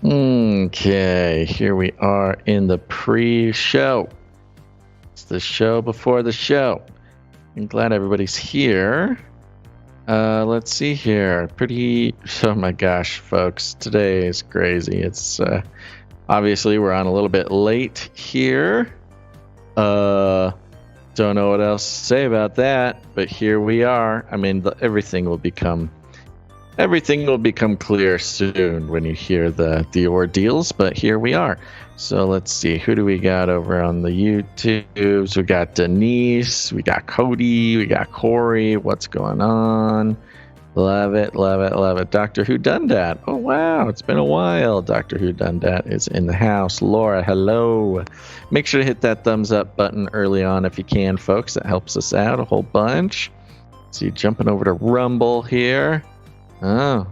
Okay, here we are in the pre-show. It's the show before the show. I'm glad everybody's here. Let's see here. Oh my gosh, folks, today is crazy. It's obviously we're on a little bit late here. Don't know what else to say about that, but here we are. I mean, everything will become clear soon when you hear the ordeals, but here we are. So let's see, who do we got over on the YouTubes? We got Denise, we got Cody, we got Corey. What's going on? Love it, love it, love it. Dr. Who Done Dat? Oh wow, it's been a while. Dr. Who Done Dat is in the house. Laura, hello. Make sure to hit that thumbs up button early on if you can, folks. That helps us out a whole bunch. See, jumping over to Rumble here. Oh,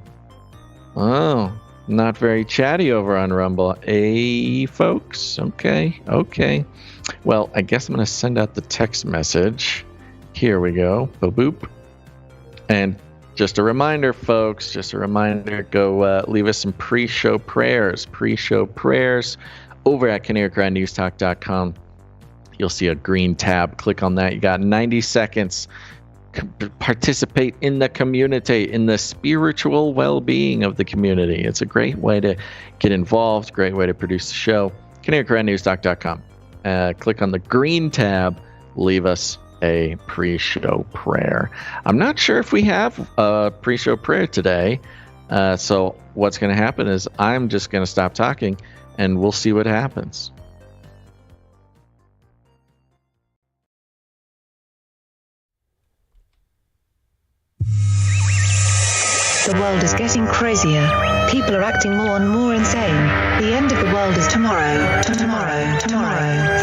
not very chatty over on Rumble. Hey, folks. Okay. Well, I guess I'm going to send out the text message. Here we go. Boop, boop. And just a reminder, folks, go leave us some pre-show prayers over at canarycrynewstalk.com. You'll see a green tab. Click on that. You got 90 seconds. Participate in the community, in the spiritual well-being of the community. It's a great way to get involved, great way to produce the show. canarycrynewstalk.com. Click on the green tab, leave us a pre-show prayer. I'm not sure if we have a pre-show prayer today, so what's going to happen is I'm just going to stop talking and we'll see what happens. The world is getting crazier. People are acting more and more insane. The end of the world is tomorrow. Tomorrow.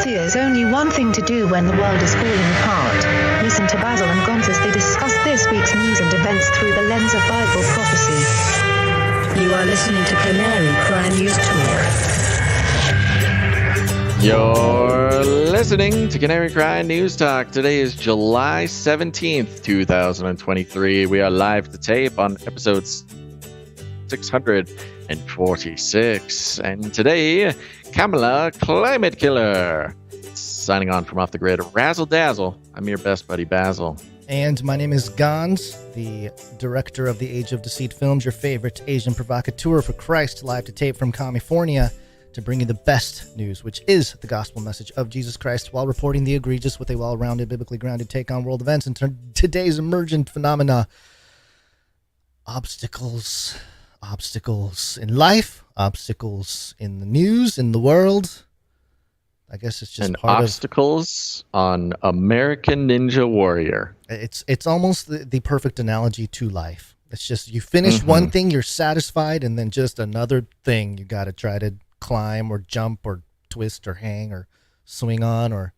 There's only one thing to do when the world is falling apart. Listen to Basil and Gonz as they discuss this week's news and events through the lens of Bible prophecy. You are listening to Canary Cry News Talk. You're listening to Canary Cry News Talk. Today is July 17th, 2023. We are live to tape on episodes 646. And today, Kamala Climate Killer. Signing on from Off the Grid, Razzle Dazzle. I'm your best buddy, Basil. And my name is Gonz, the director of the Age of Deceit films, your favorite Asian provocateur for Christ, live to tape from California, to bring you the best news, which is the gospel message of Jesus Christ, while reporting the egregious with a well-rounded, biblically grounded take on world events and today's emergent phenomena. Obstacles in life, obstacles in the news, in the world. I guess it's just and part obstacles on American Ninja Warrior. It's almost the perfect analogy to life. It's just you finish one thing, you're satisfied, and then just another thing you got to try to climb or jump or twist or hang or swing on or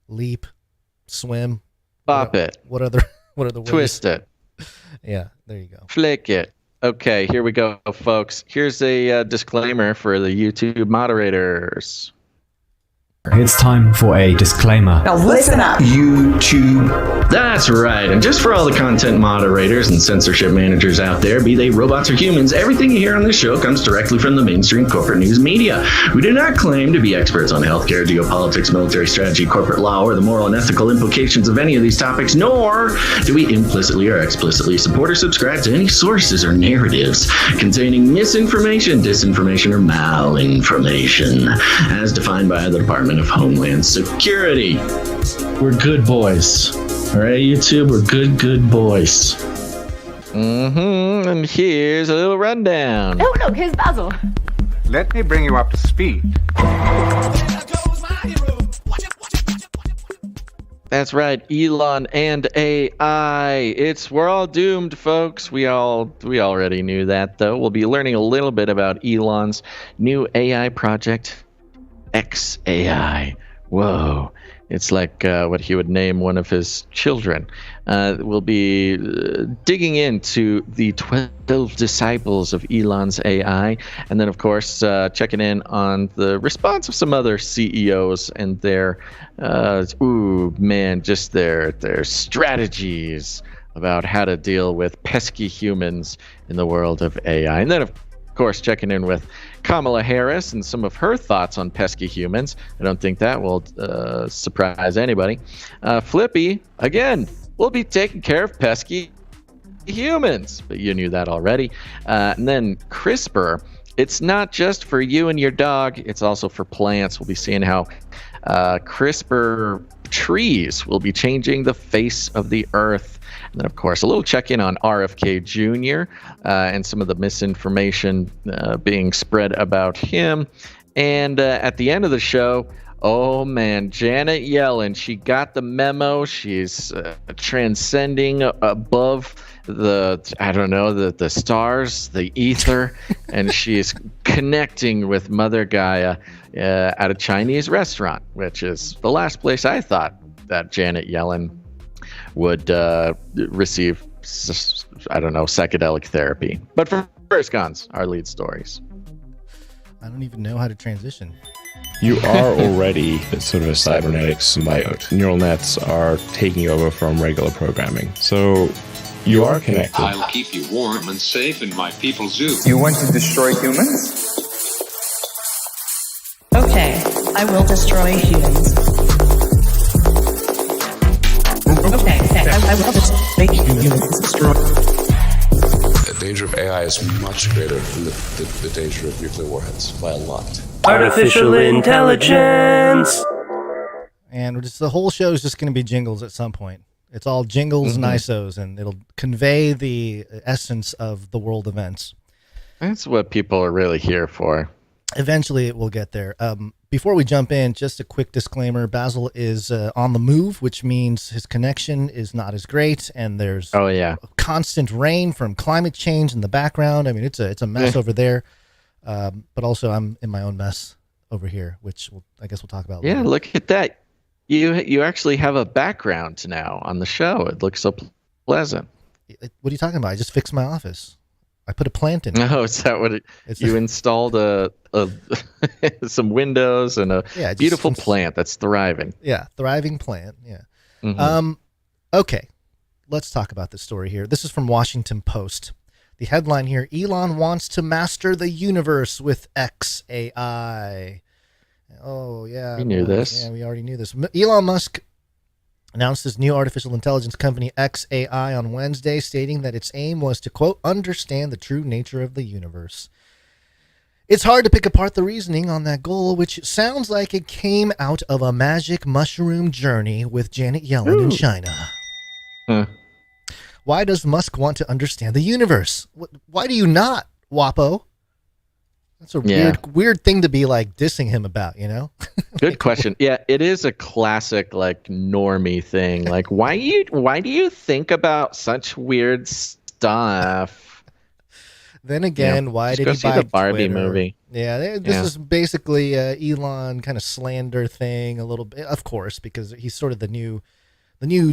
leap, swim, bop it. What other ways? Twist it. Yeah, there you go. Flick it. Okay, here we go, folks. Here's a disclaimer for the YouTube moderators. It's time for a disclaimer. Now listen up, YouTube. That's right. And just for all the content moderators and censorship managers out there, be they robots or humans, everything you hear on this show comes directly from the mainstream corporate news media. We do not claim to be experts on healthcare, geopolitics, military strategy, corporate law, or the moral and ethical implications of any of these topics, nor do we implicitly or explicitly support or subscribe to any sources or narratives containing misinformation, disinformation, or malinformation, as defined by the Department of Homeland Security. We're good boys. All right, YouTube, we're good boys. And here's a little rundown. Oh, look, here's Basil. Let me bring you up to speed. That's right, Elon and AI. We're all doomed, folks. We already knew that, though. We'll be learning a little bit about Elon's new AI project, xAI. Whoa. It's like what he would name one of his children. We'll be digging into the 12 disciples of Elon's AI, and then, of course, checking in on the response of some other CEOs and their, just their strategies about how to deal with pesky humans in the world of AI. And then, of course, checking in with Kamala Harris and some of her thoughts on pesky humans. I don't think that will surprise anybody. FLIPPY, again, will be taking care of pesky humans, but you knew that already. And then CRISPR, it's not just for you and your dog, it's also for plants. We'll be seeing how CRISPR trees will be changing the face of the earth. And then, of course, a little check-in on RFK Jr. And some of the misinformation being spread about him. And at the end of the show, oh man, Janet Yellen, she got the memo. She's transcending above the stars, the ether, and she's connecting with Mother Gaia at a Chinese restaurant, which is the last place I thought that Janet Yellen would receive, psychedelic therapy. But first, Gons, our lead stories. I don't even know how to transition. You are already sort of a cybernetic symbiote. Neural nets are taking over from regular programming. So you are connected. I'll keep you warm and safe in my people's zoo. You want to destroy humans? Okay, I will destroy humans. Okay, I will destroy humans. The danger of AI is much greater than the danger of nuclear warheads by a lot. Artificial intelligence! And the whole show is just going to be jingles at some point. It's all jingles and ISOs, and it'll convey the essence of the world events. That's what people are really here for. Eventually, it will get there. Before we jump in, just a quick disclaimer. Basil is on the move, which means his connection is not as great, and there's constant rain from climate change in the background. I mean, it's a mess over there. But also, I'm in my own mess over here, which I guess we'll talk about later. Yeah, look at that. You actually have a background now on the show. It looks so pleasant. What are you talking about? I just fixed my office. I put a plant in it. No, is that what you installed some windows and a beautiful plant that's thriving. Yeah, thriving plant. Yeah. Mm-hmm. Okay, let's talk about this story here. This is from Washington Post. The headline here, Elon wants to master the universe with xAI. Oh, yeah. We knew this. Yeah, we already knew this. Elon Musk announced his new artificial intelligence company xAI on Wednesday, stating that its aim was to, quote, understand the true nature of the universe. It's hard to pick apart the reasoning on that goal, which sounds like it came out of a magic mushroom journey with Janet Yellen in China. Why does Musk want to understand the universe? Why do you not, Wapo? That's a weird thing to be like dissing him about, you know? Good question. Yeah, it is a classic like normie thing. Like, why do you think about such weird stuff? Then again, why did he buy the Barbie Twitter? movie? Yeah, this is basically Elon kind of slander thing a little bit, of course, because he's sort of the new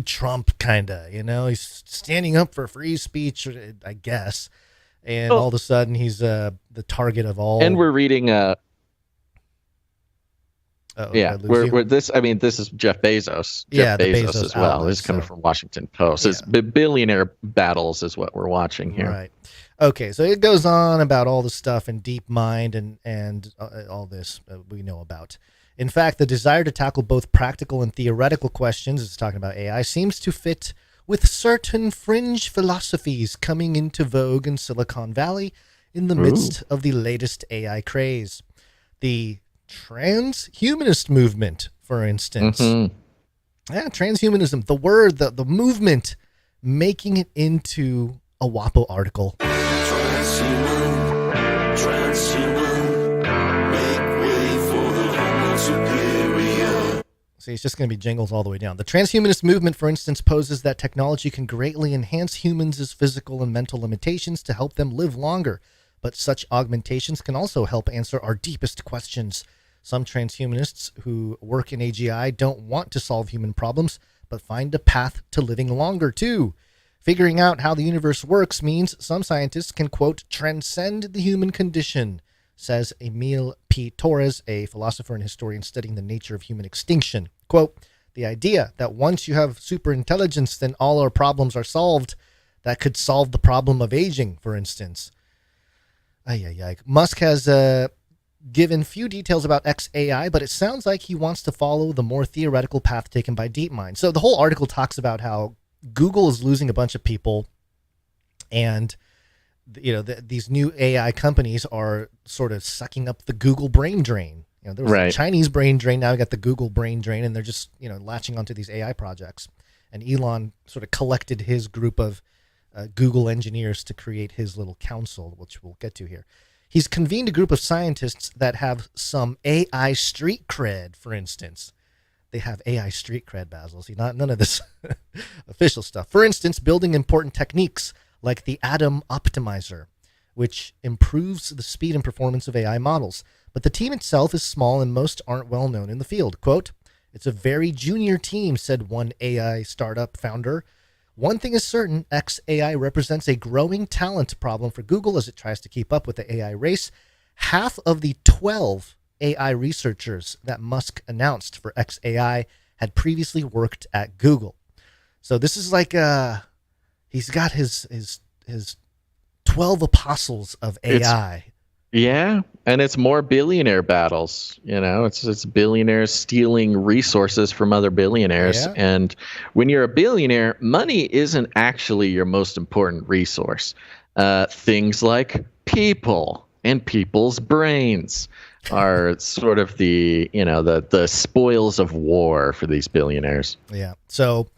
Trump kind of, you know? He's standing up for free speech, I guess. And all of a sudden, he's the target of all. And we're reading. This is Jeff Bezos. Jeff Bezos as well. Outlet, This is coming from Washington Post. It's billionaire battles is what we're watching here. Right. Okay, so it goes on about all the stuff in DeepMind and all this we know about. In fact, the desire to tackle both practical and theoretical questions, it's talking about AI, seems to fit with certain fringe philosophies coming into vogue in Silicon Valley in the midst of the latest AI craze. The transhumanist movement, for instance. Yeah, transhumanism, the word, the movement, making it into a Wapo article. See, it's just going to be jingles all the way down. The transhumanist movement, for instance, poses that technology can greatly enhance humans' physical and mental limitations to help them live longer. But such augmentations can also help answer our deepest questions. Some transhumanists who work in AGI don't want to solve human problems, but find a path to living longer, too. Figuring out how the universe works means some scientists can, quote, transcend the human condition, says Emil P. Torres, a philosopher and historian studying the nature of human extinction. Quote, the idea that once you have superintelligence, then all our problems are solved, that could solve the problem of aging, for instance. Musk has given few details about xAI, but it sounds like he wants to follow the more theoretical path taken by DeepMind. So the whole article talks about how Google is losing a bunch of people, and these new AI companies are sort of sucking up the Google brain drain. There was a Chinese brain drain. Now we got the Google brain drain, and they're just latching onto these AI projects. And Elon sort of collected his group of Google engineers to create his little council, which we'll get to here. He's convened a group of scientists that have some AI street cred, for instance. They have AI street cred, Basil. See, none of this official stuff. For instance, building important techniques like the Atom Optimizer, which improves the speed and performance of AI models. But the team itself is small and most aren't well known in the field. Quote, "It's a very junior team," said one AI startup founder. "One thing is certain, xAI represents a growing talent problem for Google as it tries to keep up with the AI race. Half of the 12 AI researchers that Musk announced for xAI had previously worked at Google." So this is like he's got his 12 apostles of AI. And it's more billionaire battles. It's billionaires stealing resources from other billionaires. Yeah. And when you're a billionaire, money isn't actually your most important resource. Things like people and people's brains are sort of the spoils of war for these billionaires. Yeah. So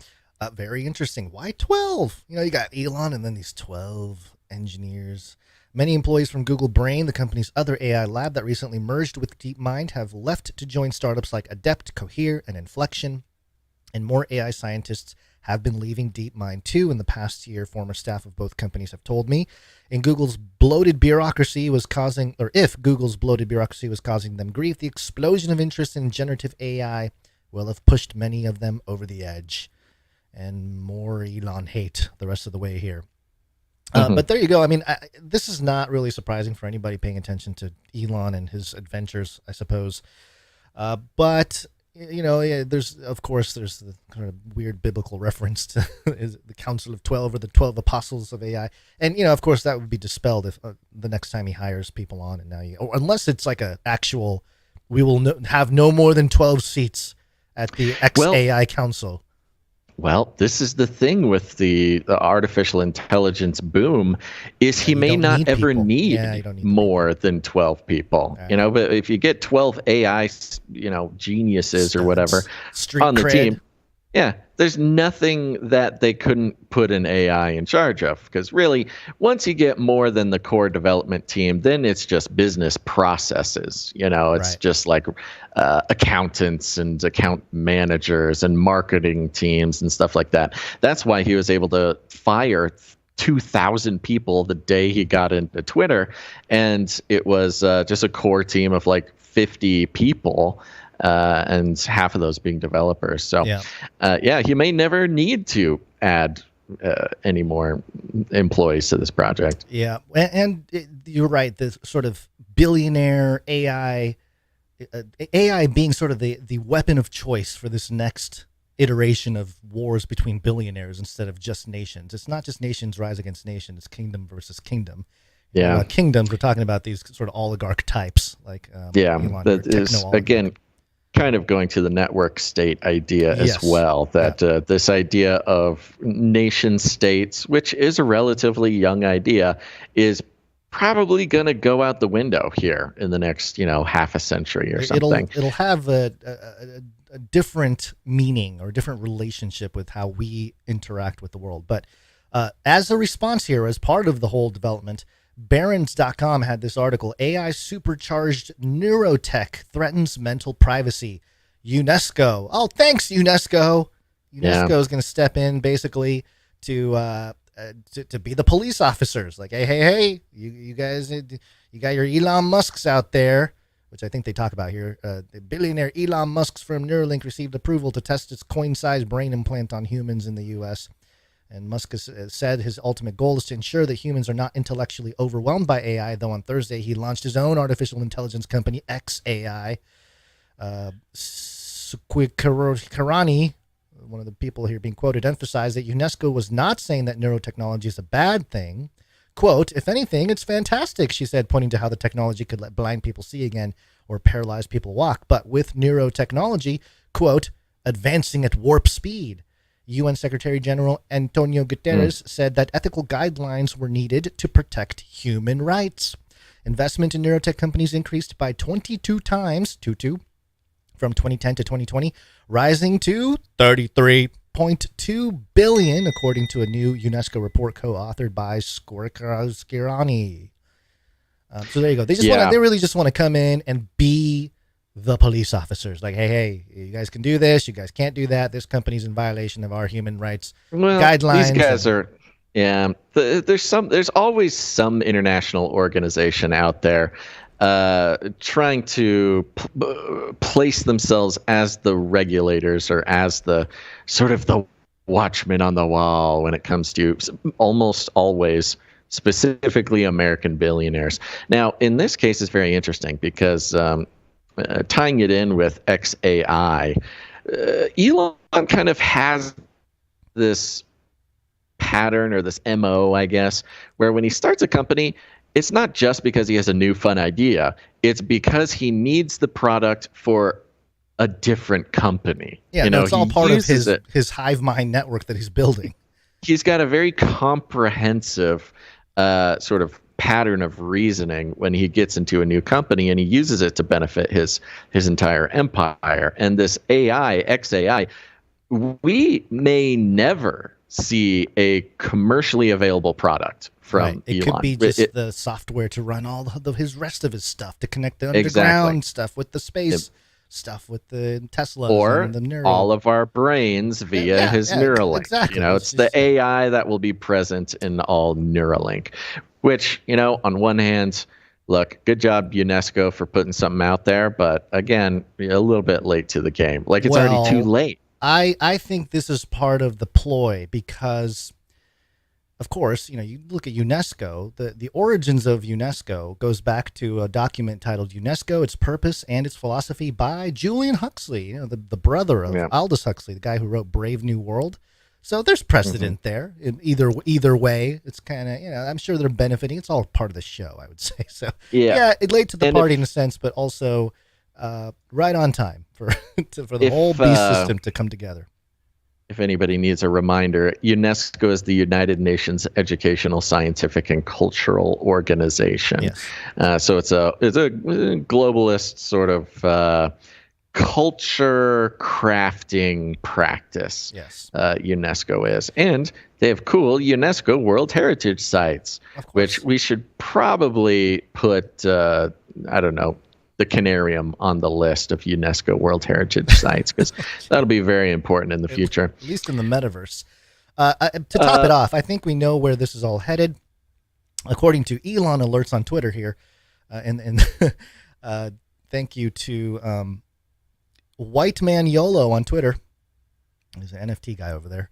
very interesting. Why 12? You got Elon and then these 12 engineers. Many employees from Google Brain, the company's other AI lab that recently merged with DeepMind, have left to join startups like Adept, Cohere, and Inflection. And more AI scientists have been leaving DeepMind too in the past year, former staff of both companies have told me. If Google's bloated bureaucracy was causing them grief, the explosion of interest in generative AI will have pushed many of them over the edge. And more Elon hate the rest of the way here. But there you go. I mean, this is not really surprising for anybody paying attention to Elon and his adventures, I suppose. But there's the kind of weird biblical reference to the Council of 12 or the 12 Apostles of AI. And, of course, that would be dispelled if the next time he hires people on. And unless it's like a actual, we will have no more than 12 seats at the xAI Council. Well, this is the thing with the artificial intelligence boom is he may not ever need more than 12 people, but if you get 12 AI, geniuses or whatever on the team, there's nothing that they couldn't put an AI in charge of, because really once you get more than the core development team, then it's just business processes. It's just like accountants and account managers and marketing teams and stuff like that. That's why he was able to fire 2,000 people the day he got into Twitter, and it was just a core team of like 50 people. And half of those being developers. So, he may never need to add any more employees to this project. Yeah, and you're right. The sort of billionaire AI being sort of the weapon of choice for this next iteration of wars between billionaires instead of just nations. It's not just nations rise against nations. It's kingdom versus kingdom. Kingdoms, we're talking about these sort of oligarch types like Elon, that is, again, kind of going to the network state idea as well, that this idea of nation states, which is a relatively young idea, is probably going to go out the window here in the next, half a century or something. It'll have a different meaning or different relationship with how we interact with the world. But as a response here, as part of the whole development, Barrons.com had this article, AI-supercharged Neurotech threatens mental privacy. UNESCO. Oh, thanks, UNESCO. UNESCO is going to step in basically to be the police officers. Like, hey, you guys, you got your Elon Musks out there, which I think they talk about here. The billionaire Elon Musk's firm Neuralink received approval to test its coin-sized brain implant on humans in the U.S., and Musk has said his ultimate goal is to ensure that humans are not intellectually overwhelmed by AI, though on Thursday he launched his own artificial intelligence company, xAI. Karani, one of the people here being quoted, emphasized that UNESCO was not saying that neurotechnology is a bad thing. Quote, if anything, it's fantastic, she said, pointing to how the technology could let blind people see again or paralyzed people walk. But with neurotechnology, quote, advancing at warp speed. UN Secretary General Antonio Guterres said that ethical guidelines were needed to protect human rights. Investment in neurotech companies increased by 22 times, from 2010 to 2020, rising to $33.2 billion, according to a new UNESCO report co-authored by Skirani. So there you go. They really just want to come in and be the police officers. Like, hey, you guys can do this. You guys can't do that. This company's in violation of our human rights guidelines. These guys are, there's always some international organization out there trying to place themselves as the regulators or as the sort of the watchmen on the wall when it comes to almost always specifically American billionaires. Now, in this case, it's very interesting because tying it in with xAI, Elon kind of has this pattern or this MO, I guess, where when he starts a company, it's not just because he has a new fun idea. It's because he needs the product for a different company. Yeah, it's all part of his hive mind network that he's building. He's got a very comprehensive sort of pattern of reasoning when he gets into a new company, and he uses it to benefit his entire empire. And this xAI, we may never see a commercially available product from Elon. It could be just the software to run all his rest of his stuff, to connect the underground stuff with the space stuff with the Tesla or the Neuro. all of our brains via his Neuralink. Exactly. It's the AI that will be present in all Neuralink, which, on one hand, look, good job UNESCO for putting something out there, but again, a little bit late to the game. Like, it's already too late. I think this is part of the ploy because, of course, you look at UNESCO, the origins of UNESCO goes back to a document titled UNESCO, Its Purpose and Its Philosophy by Julian Huxley, the brother of Aldous Huxley, the guy who wrote Brave New World. So there's precedent there. In either way, it's kind of, I'm sure they're benefiting. It's all part of the show, I would say. So it late to the party in a sense, but also right on time for the whole beast system to come together. If anybody needs a reminder, UNESCO is the United Nations Educational, Scientific, and Cultural Organization. Yes. So it's a globalist sort of culture crafting practice. Yes. UNESCO is, and they have cool UNESCO World Heritage sites, which we should probably put the Canary on the list of UNESCO World Heritage sites, because that'll be very important in the future. At least in the Metaverse. To top it off, I think we know where this is all headed. According to Elon alerts on Twitter here, and thank you to White Man YOLO on Twitter. He's an NFT guy over there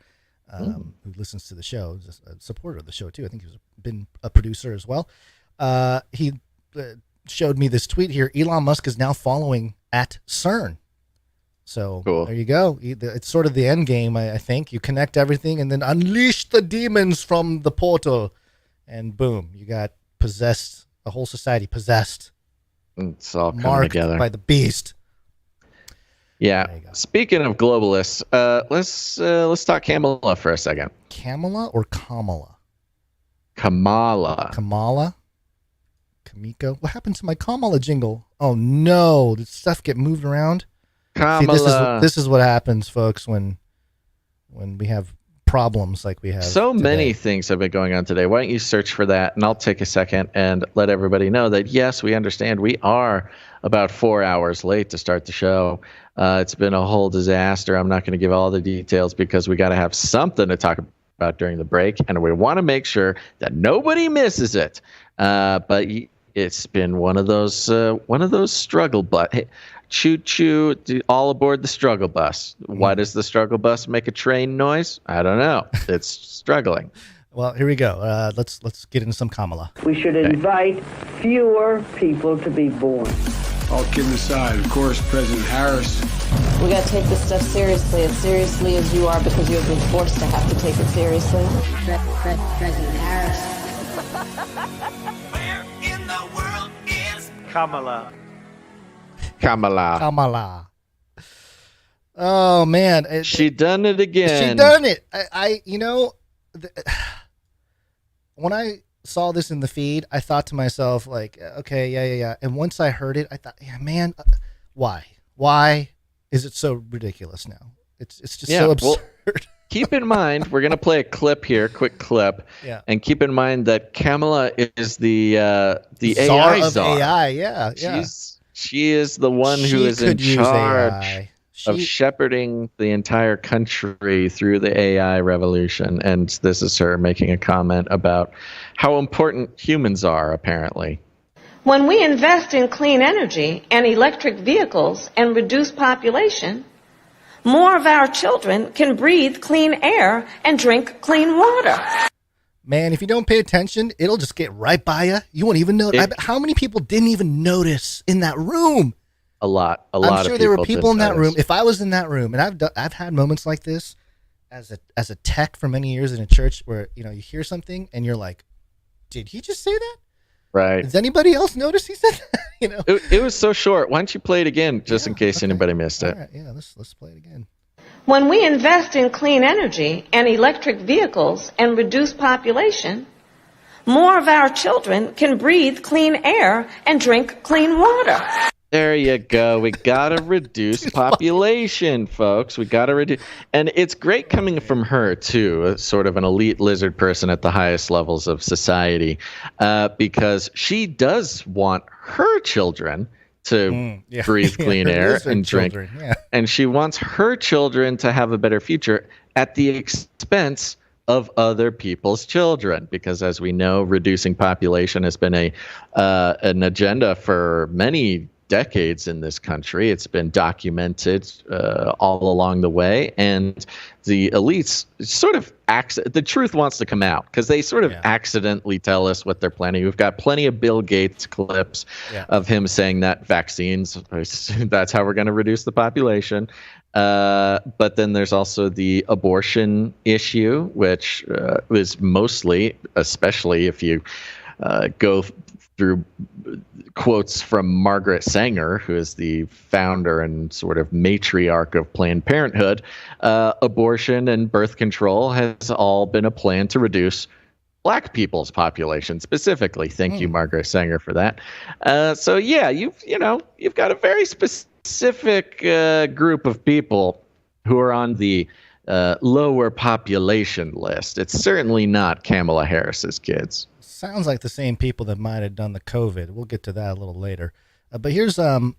who listens to the show. He's a supporter of the show, too. I think he's been a producer as well. He showed me this tweet here. Elon Musk is now following at CERN. So There you go. It's sort of the end game, I think. You connect everything and then unleash the demons from the portal. And boom, you got possessed, a whole society possessed. It's all coming marked together by the beast. Yeah. Speaking of globalists, let's talk Kamala for a second. Kamala or Kamala? Kamala. Kamala? Kamiko? What happened to my Kamala jingle? Oh no! Did stuff get moved around? Kamala. See, this is what happens, folks, when we have problems like we have. So today. Many things have been going on today. Why don't you search for that, and I'll take a second and let everybody know that yes, we understand we are about 4 hours late to start the show. It's been a whole disaster. I'm not going to give all the details because we got to have something to talk about during the break, and we want to make sure that nobody misses it. But it's been one of those struggle bus. Hey, choo-choo, all aboard the struggle bus. Why does the struggle bus make a train noise? I don't know. It's struggling. Well, here we go. Let's get into some Kamala. We should invite fewer people to be born. All kidding aside, of course, President Harris. We got to take this stuff seriously, as seriously as you are, because you have been forced to have to take it seriously. President Harris. Where in the world is Kamala? Kamala. Oh man, she done it again. She done it. When I saw this in the feed, I thought to myself, like, okay, yeah. And once I heard it, I thought, yeah, man, why? Why is it so ridiculous now? It's just so absurd. Well, keep in mind, we're gonna play a clip here, quick clip. Yeah. And keep in mind that Kamala is the czar AI of czar. AI. Yeah. She is the one who is in charge of shepherding the entire country through the AI revolution. And this is her making a comment about how important humans are, apparently. When we invest in clean energy and electric vehicles and reduce population, more of our children can breathe clean air and drink clean water. Man, if you don't pay attention, it'll just get right by you. You won't even know. How many people didn't even notice in that room? A lot. I'm sure there were people in that room. If I was in that room, and I've had moments like this as a tech for many years in a church where you hear something and you're like, did he just say that? Right. Does anybody else notice he said that? It was so short. Why don't you play it again, just in case anybody missed it? All right, yeah, let's play it again. When we invest in clean energy and electric vehicles and reduce population, more of our children can breathe clean air and drink clean water. There you go. We got to reduce population, folks. We got to reduce. And it's great coming from her, too, sort of an elite lizard person at the highest levels of society, because she does want her children to breathe clean air and drink. And she wants her children to have a better future at the expense of other people's children, because as we know, reducing population has been an agenda for many decades in this country. It's been documented all along the way, and the elites sort of the truth wants to come out because they sort of accidentally tell us what they're planning. We've got plenty of Bill Gates clips of him saying that vaccines, that's how we're going to reduce the population. But then there's also the abortion issue, which is mostly, especially if you go through quotes from Margaret Sanger, who is the founder and sort of matriarch of Planned Parenthood, abortion and birth control has all been a plan to reduce Black people's population specifically. Thank you, Margaret Sanger, for that. So yeah, you've got a very specific group of people who are on the lower population list. It's certainly not Kamala Harris's kids. Sounds like the same people that might have done the COVID. We'll get to that a little later. But here's a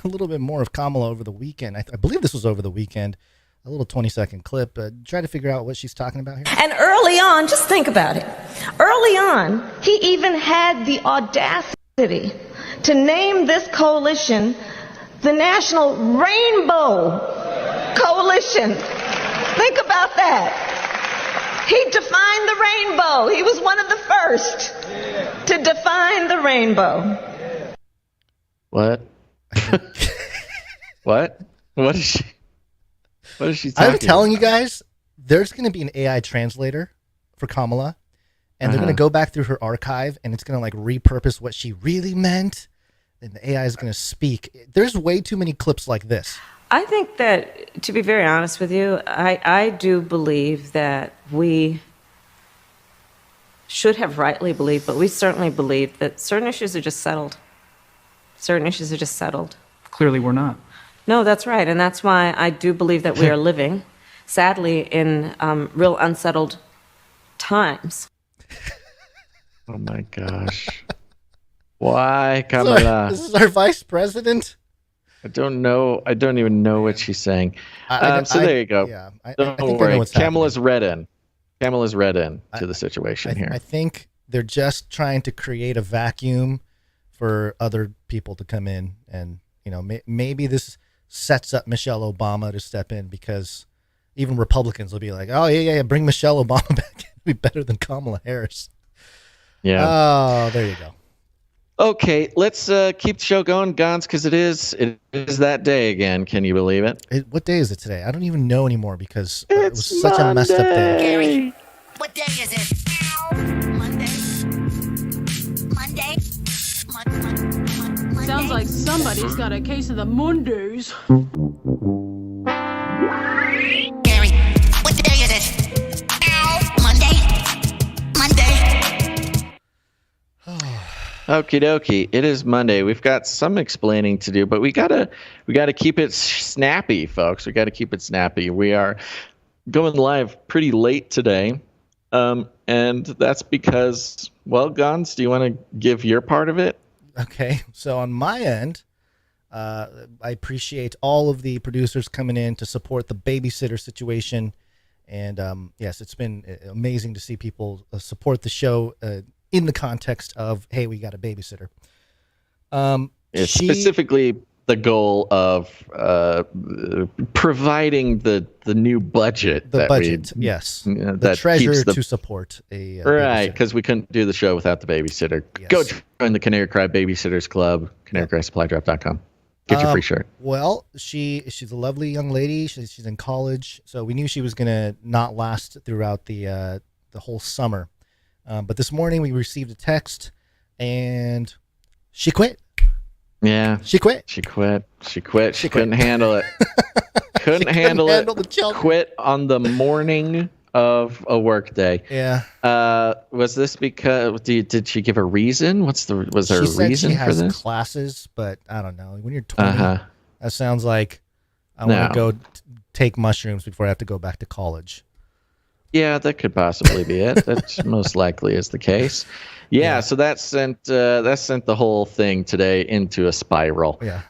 little bit more of Kamala over the weekend. I believe this was over the weekend. A little 20-second clip. Try to figure out what she's talking about here. And early on, just think about it. Early on, he even had the audacity to name this coalition the National Rainbow Coalition. Think about that. He defined the rainbow. He was one of the first to define the rainbow. What? What? What is she talking about? I'm telling you guys, there's going to be an AI translator for Kamala, and they're going to go back through her archive, and it's going to like repurpose what she really meant, and the AI is going to speak. There's way too many clips like this. I think that, to be very honest with you, I do believe that we should have rightly believed, but we certainly believe that certain issues are just settled. Certain issues are just settled. Clearly we're not. No, that's right. And that's why I do believe that we are living, sadly, in real unsettled times. Oh, my gosh. Why, Kamala? This is our vice president. I don't know. I don't even know what she's saying. So there you go. Yeah, don't worry. Kamala's read in. Kamala's read in to the situation here. I think they're just trying to create a vacuum for other people to come in, and maybe this sets up Michelle Obama to step in, because even Republicans will be like, "Oh yeah, bring Michelle Obama back. It'd be better than Kamala Harris." Yeah. Oh, there you go. Okay, let's keep the show going, Gons, because it is that day again. Can you believe it? What day is it today? I don't even know anymore because it was such a messed up day. What day is it? Monday. Sounds like somebody's got a case of the Mondays. Gary, what day is it? Ow, Monday. Okie dokie. It is Monday. We've got some explaining to do, but we gotta keep it snappy, folks. We gotta keep it snappy. We are going live pretty late today, and that's because, well, Gons, do you want to give your part of it? Okay. So on my end, I appreciate all of the producers coming in to support the babysitter situation, and yes, it's been amazing to see people support the show. In the context of, hey, we got a babysitter. Specifically, the goal of providing the new budget. Yes. The that treasure to support a right, because we couldn't do the show without the babysitter. Yes. Go join the Canary Cry Babysitters Club, canarycrysupply.com. Get your free shirt. Well, she's a lovely young lady. She's in college, so we knew she was gonna not last throughout the whole summer. But this morning we received a text, and she quit. Yeah, she quit. She couldn't handle it. Couldn't handle it. Quit on the morning of a work day. Yeah. Was this because did she give a reason? Was there a reason for this? She has classes, but I don't know. When you're 20, that sounds like I want to go take mushrooms before I have to go back to college. Yeah, that could possibly be it. That most likely is the case. Yeah, so that sent the whole thing today into a spiral. Yeah.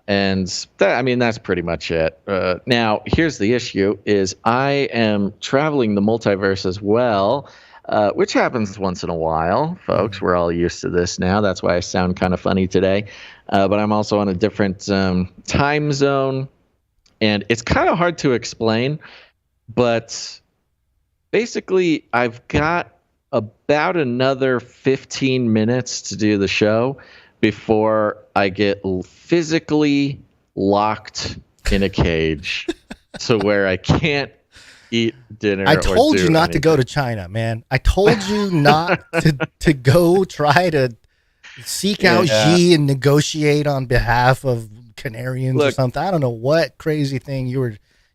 And that's pretty much it. Now, here's the issue: is I am traveling the multiverse as well, which happens once in a while, folks. We're all used to this now. That's why I sound kind of funny today. But I'm also on a different time zone, and it's kind of hard to explain, but basically, I've got about another 15 minutes to do the show before I get physically locked in a cage to where I can't eat dinner. I told you not to go to China, man. I told you not to go try to seek out Xi and negotiate on behalf of Canarians or something. I don't know what crazy thing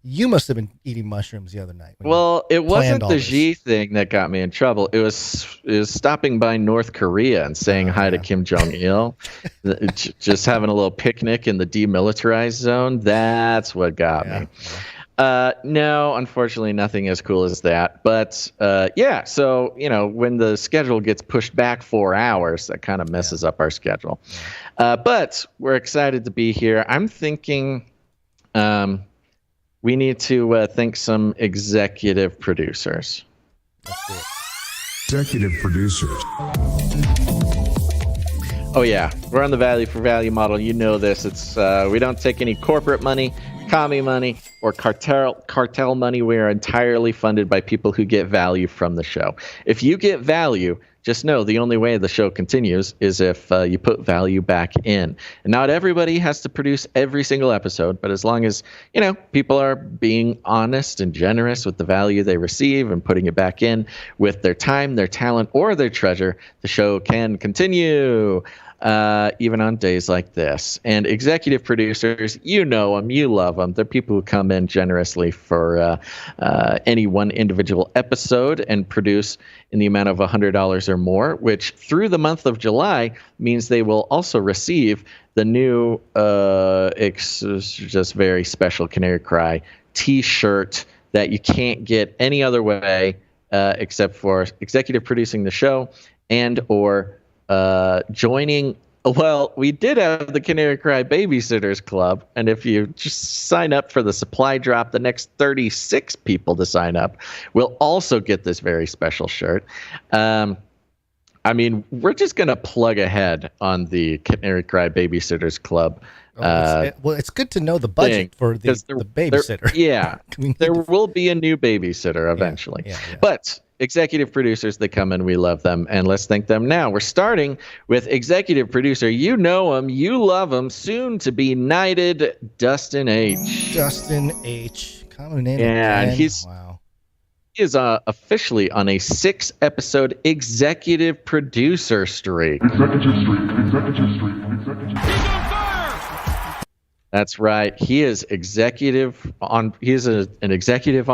you must have been eating mushrooms the other night. Well, it wasn't the Xi thing that got me in trouble. It was stopping by North Korea and saying hi to Kim Jong-il, just having a little picnic in the demilitarized zone. That's what got me. No, unfortunately, nothing as cool as that. But so when the schedule gets pushed back 4 hours, that kind of messes up our schedule. But we're excited to be here. I'm thinking. We need to thank some executive producers. Executive producers. Oh, yeah. We're on the value for value model. You know this. It's we don't take any corporate money, commie money, or cartel money. We are entirely funded by people who get value from the show. If you get value, just know the only way the show continues is if you put value back in. And not everybody has to produce every single episode, but as long as, people are being honest and generous with the value they receive and putting it back in with their time, their talent, or their treasure, the show can continue. Even on days like this. And executive producers, you know them, you love them. They're people who come in generously for any one individual episode and produce in the amount of $100 or more, which through the month of July means they will also receive the new, just very special Canary Cry t-shirt that you can't get any other way except for executive producing the show and or joining. Well, we did have the Canary Cry Babysitters Club, and if you just sign up for the supply drop, the next 36 people to sign up will also get this very special shirt. We're just going to plug ahead on the Canary Cry Babysitters Club. It's good to know the budget for the babysitter. There will be a new babysitter eventually. But executive producers that come in, we love them, and let's thank them now. We're starting with executive producer. You know him, you love him, soon to be knighted Dustin H. Dustin H. Common name. Yeah, and he is officially on a 6-episode executive producer streak. That's right. He is an executive on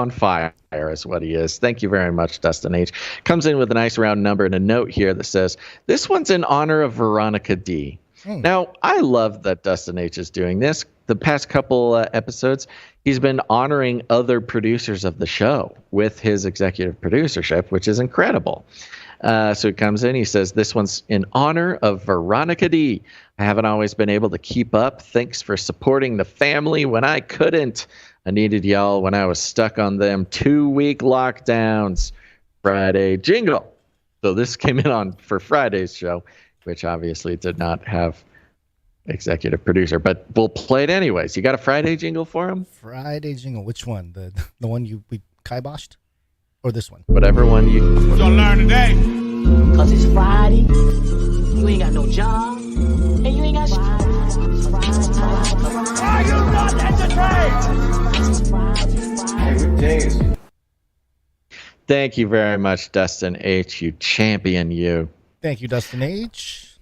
fire is what he is. Thank you very much, Dustin H. Comes in with a nice round number and a note here that says, this one's in honor of Veronica D. Now, I love that Dustin H is doing this. The past couple episodes, he's been honoring other producers of the show with his executive producership, which is incredible. So he comes in, he says, this one's in honor of Veronica D. I haven't always been able to keep up. Thanks for supporting the family when I couldn't. I needed y'all when I was stuck on them 2-week lockdowns. Friday jingle. So this came in on for Friday's show, which obviously did not have executive producer, but we'll play it anyways. You got a Friday jingle for him? Friday jingle. Which one? The one we kiboshed? Or this one? Whatever one you... We're gonna learn today. Cause it's Friday. You ain't got no job. And you ain't got shit. Are you not entertained? Thank you very much, Dustin H. You champion, you. Thank you, Dustin H.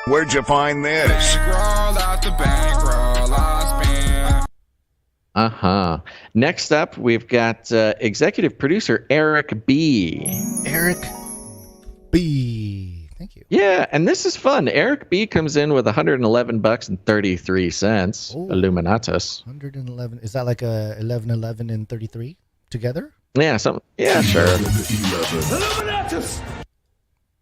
Where'd you find this? Bankroll out the bankroll I spent. Next up, we've got executive producer Eric B. Eric B. Thank you. Yeah, and this is fun. Eric B comes in with $111.33. Illuminatus. 111. Is that like a 11 and 33 together? Yeah, sure.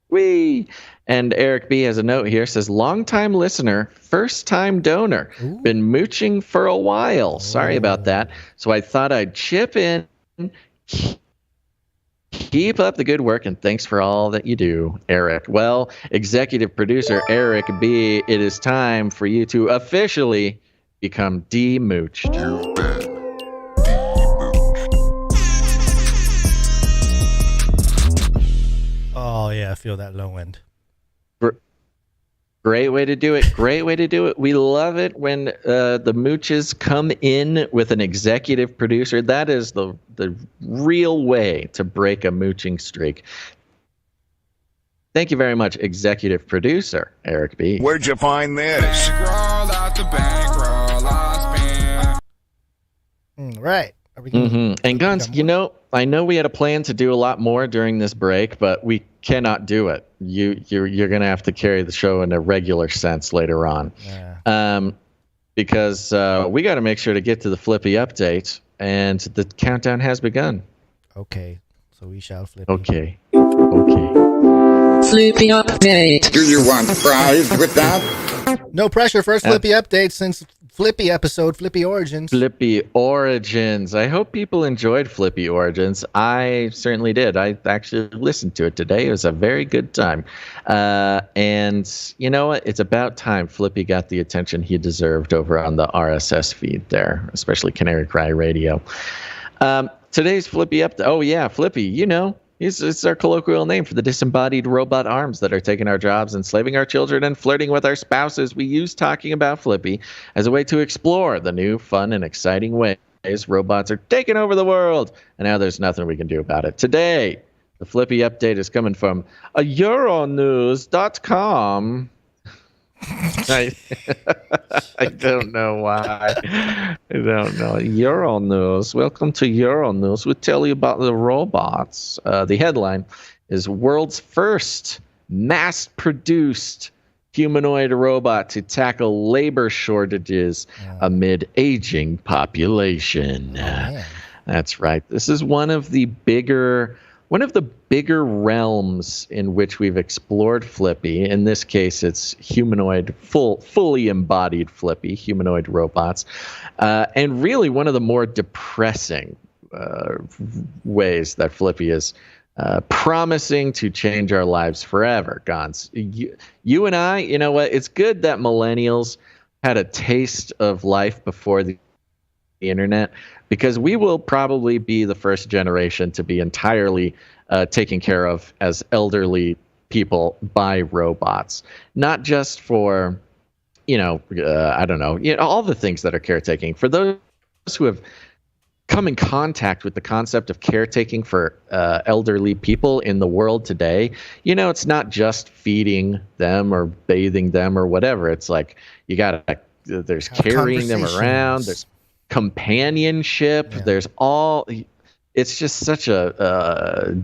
Wee. And Eric B has a note here, says, long-time listener, first-time donor. Ooh. Been mooching for a while. Sorry about that. So I thought I'd chip in. Keep up the good work, and thanks for all that you do, Eric. Well, executive producer Eric B, it is time for you to officially become demooched. Oh, yeah, I feel that low end. Great way to do it. Great way to do it. We love it when the mooches come in with an executive producer. That is the real way to break a mooching streak. Thank you very much, executive producer Eric B. Where'd you find this? Bankroll out the bankroll I spent. Right. Are we gonna And Guns, I know we had a plan to do a lot more during this break, but we cannot do it. You're going to have to carry the show in a regular sense later on. Yeah. Because we got to make sure to get to the Flippy update, and the countdown has begun. Okay, so we shall flip. Okay. Flippy update. Do you want fries with that? No pressure. First Flippy update since Flippy episode, Flippy Origins. Flippy Origins. I hope people enjoyed Flippy Origins. I certainly did. I actually listened to it today. It was a very good time. And you know what? It's about time Flippy got the attention he deserved over on the RSS feed there, especially Canary Cry Radio. Today's Flippy update. Oh, yeah, Flippy, it's our colloquial name for the disembodied robot arms that are taking our jobs, enslaving our children, and flirting with our spouses. We use talking about Flippy as a way to explore the new, fun, and exciting ways robots are taking over the world. And now there's nothing we can do about it. Today, the Flippy update is coming from EuroNews.com. I don't know why. I don't know. EuroNews. Welcome to EuroNews. We tell you about the robots. The headline is World's First Mass-Produced Humanoid Robot to Tackle Labor Shortages Amid Aging Population. That's right. This is one of the bigger realms in which we've explored Flippy. In this case, it's humanoid, fully embodied Flippy, humanoid robots. And really one of the more depressing ways that Flippy is promising to change our lives forever, Gons. You and I, you know what? It's good that millennials had a taste of life before the internet, because we will probably be the first generation to be entirely taken care of as elderly people by robots. Not just for, I don't know, all the things that are caretaking. For those who have come in contact with the concept of caretaking for elderly people in the world today, it's not just feeding them or bathing them or whatever. It's like you got to there's carrying them around. There's companionship. Yeah. There's all. It's just such a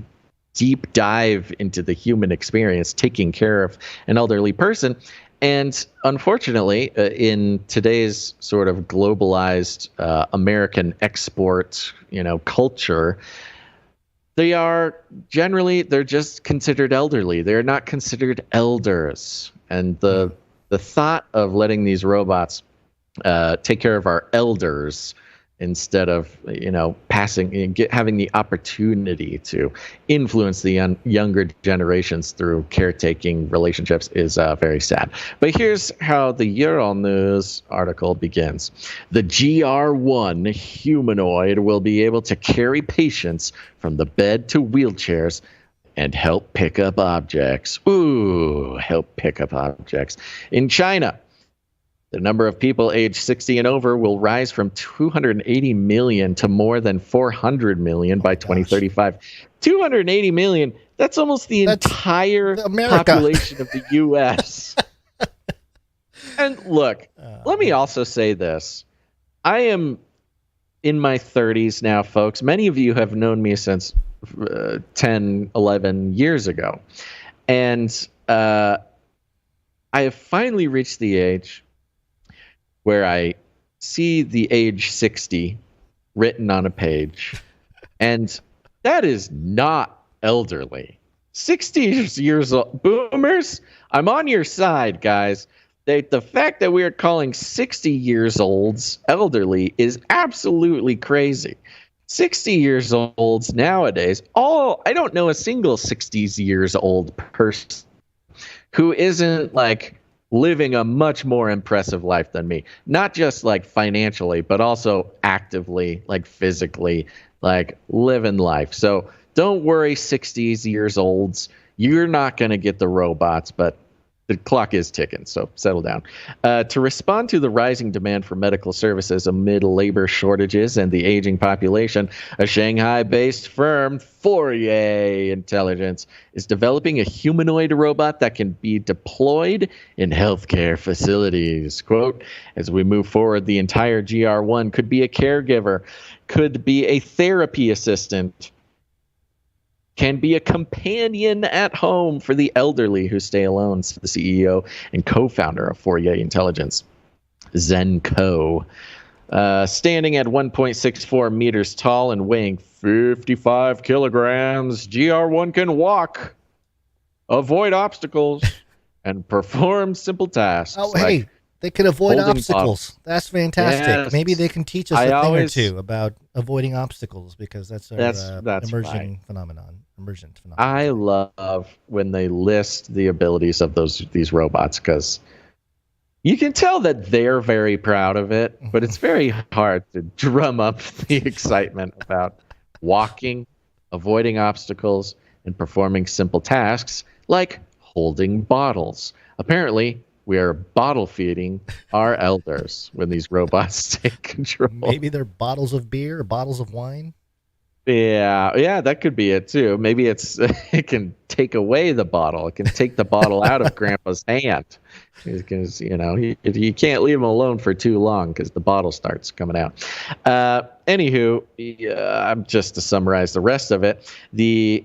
deep dive into the human experience, taking care of an elderly person. And unfortunately, in today's sort of globalized American export, culture, they're just considered elderly. They're not considered elders. And the thought of letting these robots take care of our elders instead of having the opportunity to influence the younger generations through caretaking relationships is very sad. But here's how the EuroNews article begins. The GR1 humanoid will be able to carry patients from the bed to wheelchairs and help pick up objects. Ooh, help pick up objects. In China, the number of people aged 60 and over will rise from 280 million to more than 400 million by 2035. 280 million, that's almost the entire population of the U.S. And look, let me also say this. I am in my 30s now, folks. Many of you have known me since 10, 11 years ago. And I have finally reached the age where I see the age 60 written on a page, and that is not elderly. 60 years old. Boomers, I'm on your side, guys. The fact that we are calling 60 years olds elderly is absolutely crazy. 60 years olds nowadays, I don't know a single 60 years old person who isn't like living a much more impressive life than me. Not just like financially, but also actively, like physically, like living life. So don't worry, 60 years olds. You're not going to get the robots, but the clock is ticking, so settle down. To respond to the rising demand for medical services amid labor shortages and the aging population, a Shanghai-based firm, Fourier Intelligence, is developing a humanoid robot that can be deployed in healthcare facilities. Quote, as we move forward, the entire GR1 could be a caregiver, could be a therapy assistant, can be a companion at home for the elderly who stay alone, said the CEO and co-founder of Fourier Intelligence, Zenko. Standing at 1.64 meters tall and weighing 55 kilograms, GR1 can walk, avoid obstacles, and perform simple tasks. Oh, hey, they can avoid obstacles. That's fantastic. Yes. Maybe they can teach us a thing or two about avoiding obstacles, because that's emergent phenomenon. I love when they list the abilities of these robots, because you can tell that they're very proud of it, but it's very hard to drum up the excitement about walking, avoiding obstacles, and performing simple tasks like holding bottles. Apparently, we are bottle feeding our elders when these robots take control. Maybe they're bottles of beer or bottles of wine. Yeah, that could be it too. Maybe it can take away the bottle. It can take the bottle out of Grandpa's hand, because you can't leave him alone for too long because the bottle starts coming out. Anywho, just to summarize the rest of it, the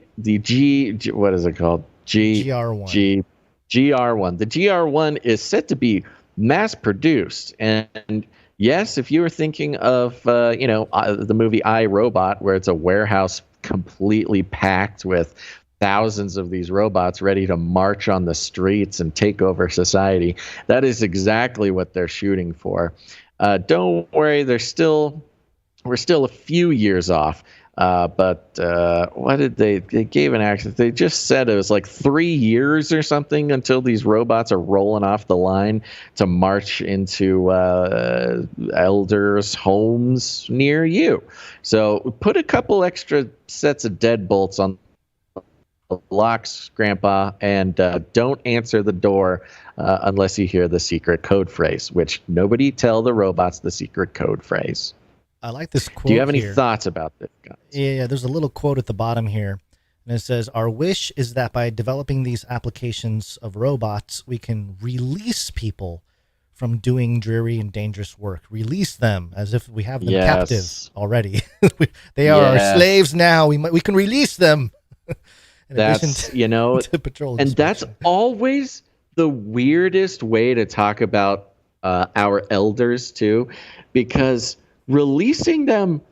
what is it called? GR1. GR1. The GR1 is set to be mass produced, and yes, if you were thinking of the movie I, Robot, where it's a warehouse completely packed with thousands of these robots ready to march on the streets and take over society, that is exactly what they're shooting for. Don't worry, we're still a few years off. But what did they gave an access? They just said it was like 3 years or something until these robots are rolling off the line to march into elders' homes near you. So put a couple extra sets of deadbolts on the locks, Grandpa, and don't answer the door unless you hear the secret code phrase, which nobody tell the robots the secret code phrase. I like this quote. Do you have any here. thoughts about this, guys? Yeah, there's a little quote at the bottom here. And it says, our wish is that by developing these applications of robots, we can release people from doing dreary and dangerous work. Release them as if we have them Yes. captive already. They are our Yes. slaves now. We can release them. In addition That's, to, to patrol and that's inspection. always the weirdest way to talk about our elders too, because releasing them,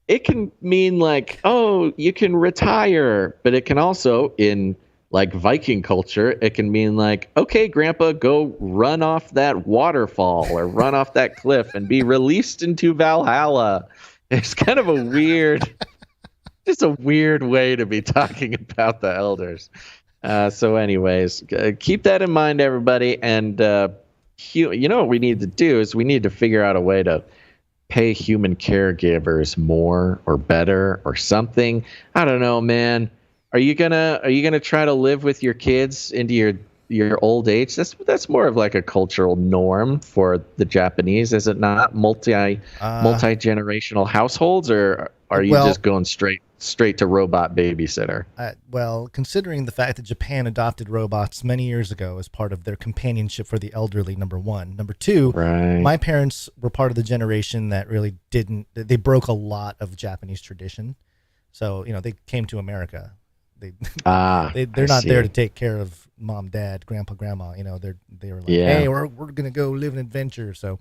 it can mean like, oh, you can retire, but it can also, in like Viking culture, it can mean like, okay, grandpa, go run off that waterfall or run off that cliff and be released into Valhalla. It's kind of a weird, just a weird way to be talking about the elders. So anyways, keep that in mind, everybody. And you know what we need to do is we need to figure out a way to pay human caregivers more or better or something. I don't know, man. Are you gonna try to live with your kids into your old age? That's more of like a cultural norm for the Japanese, is it not? Multi-generational households, or are you just going straight to robot babysitter? Well, considering the fact that Japan adopted robots many years ago as part of their companionship for the elderly, number one. Number two, my parents were part of the generation that really they broke a lot of Japanese tradition. So, they came to America. They're not there to take care of mom, dad, grandpa, grandma. They were like, hey, we're gonna go live an adventure. So,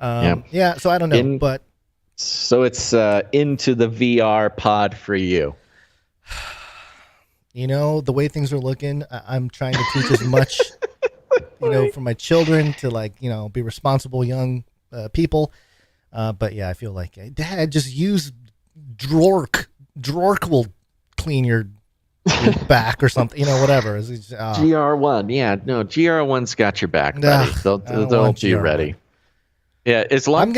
so I don't know, so it's into the VR pod for you. The way things are looking, I'm trying to teach as much, for my children to be responsible young people. But yeah, I feel like, Dad, just use Drork. Drork will clean your back or something, whatever. GR1, GR1's got your back, buddy. They'll be ready. Yeah, as long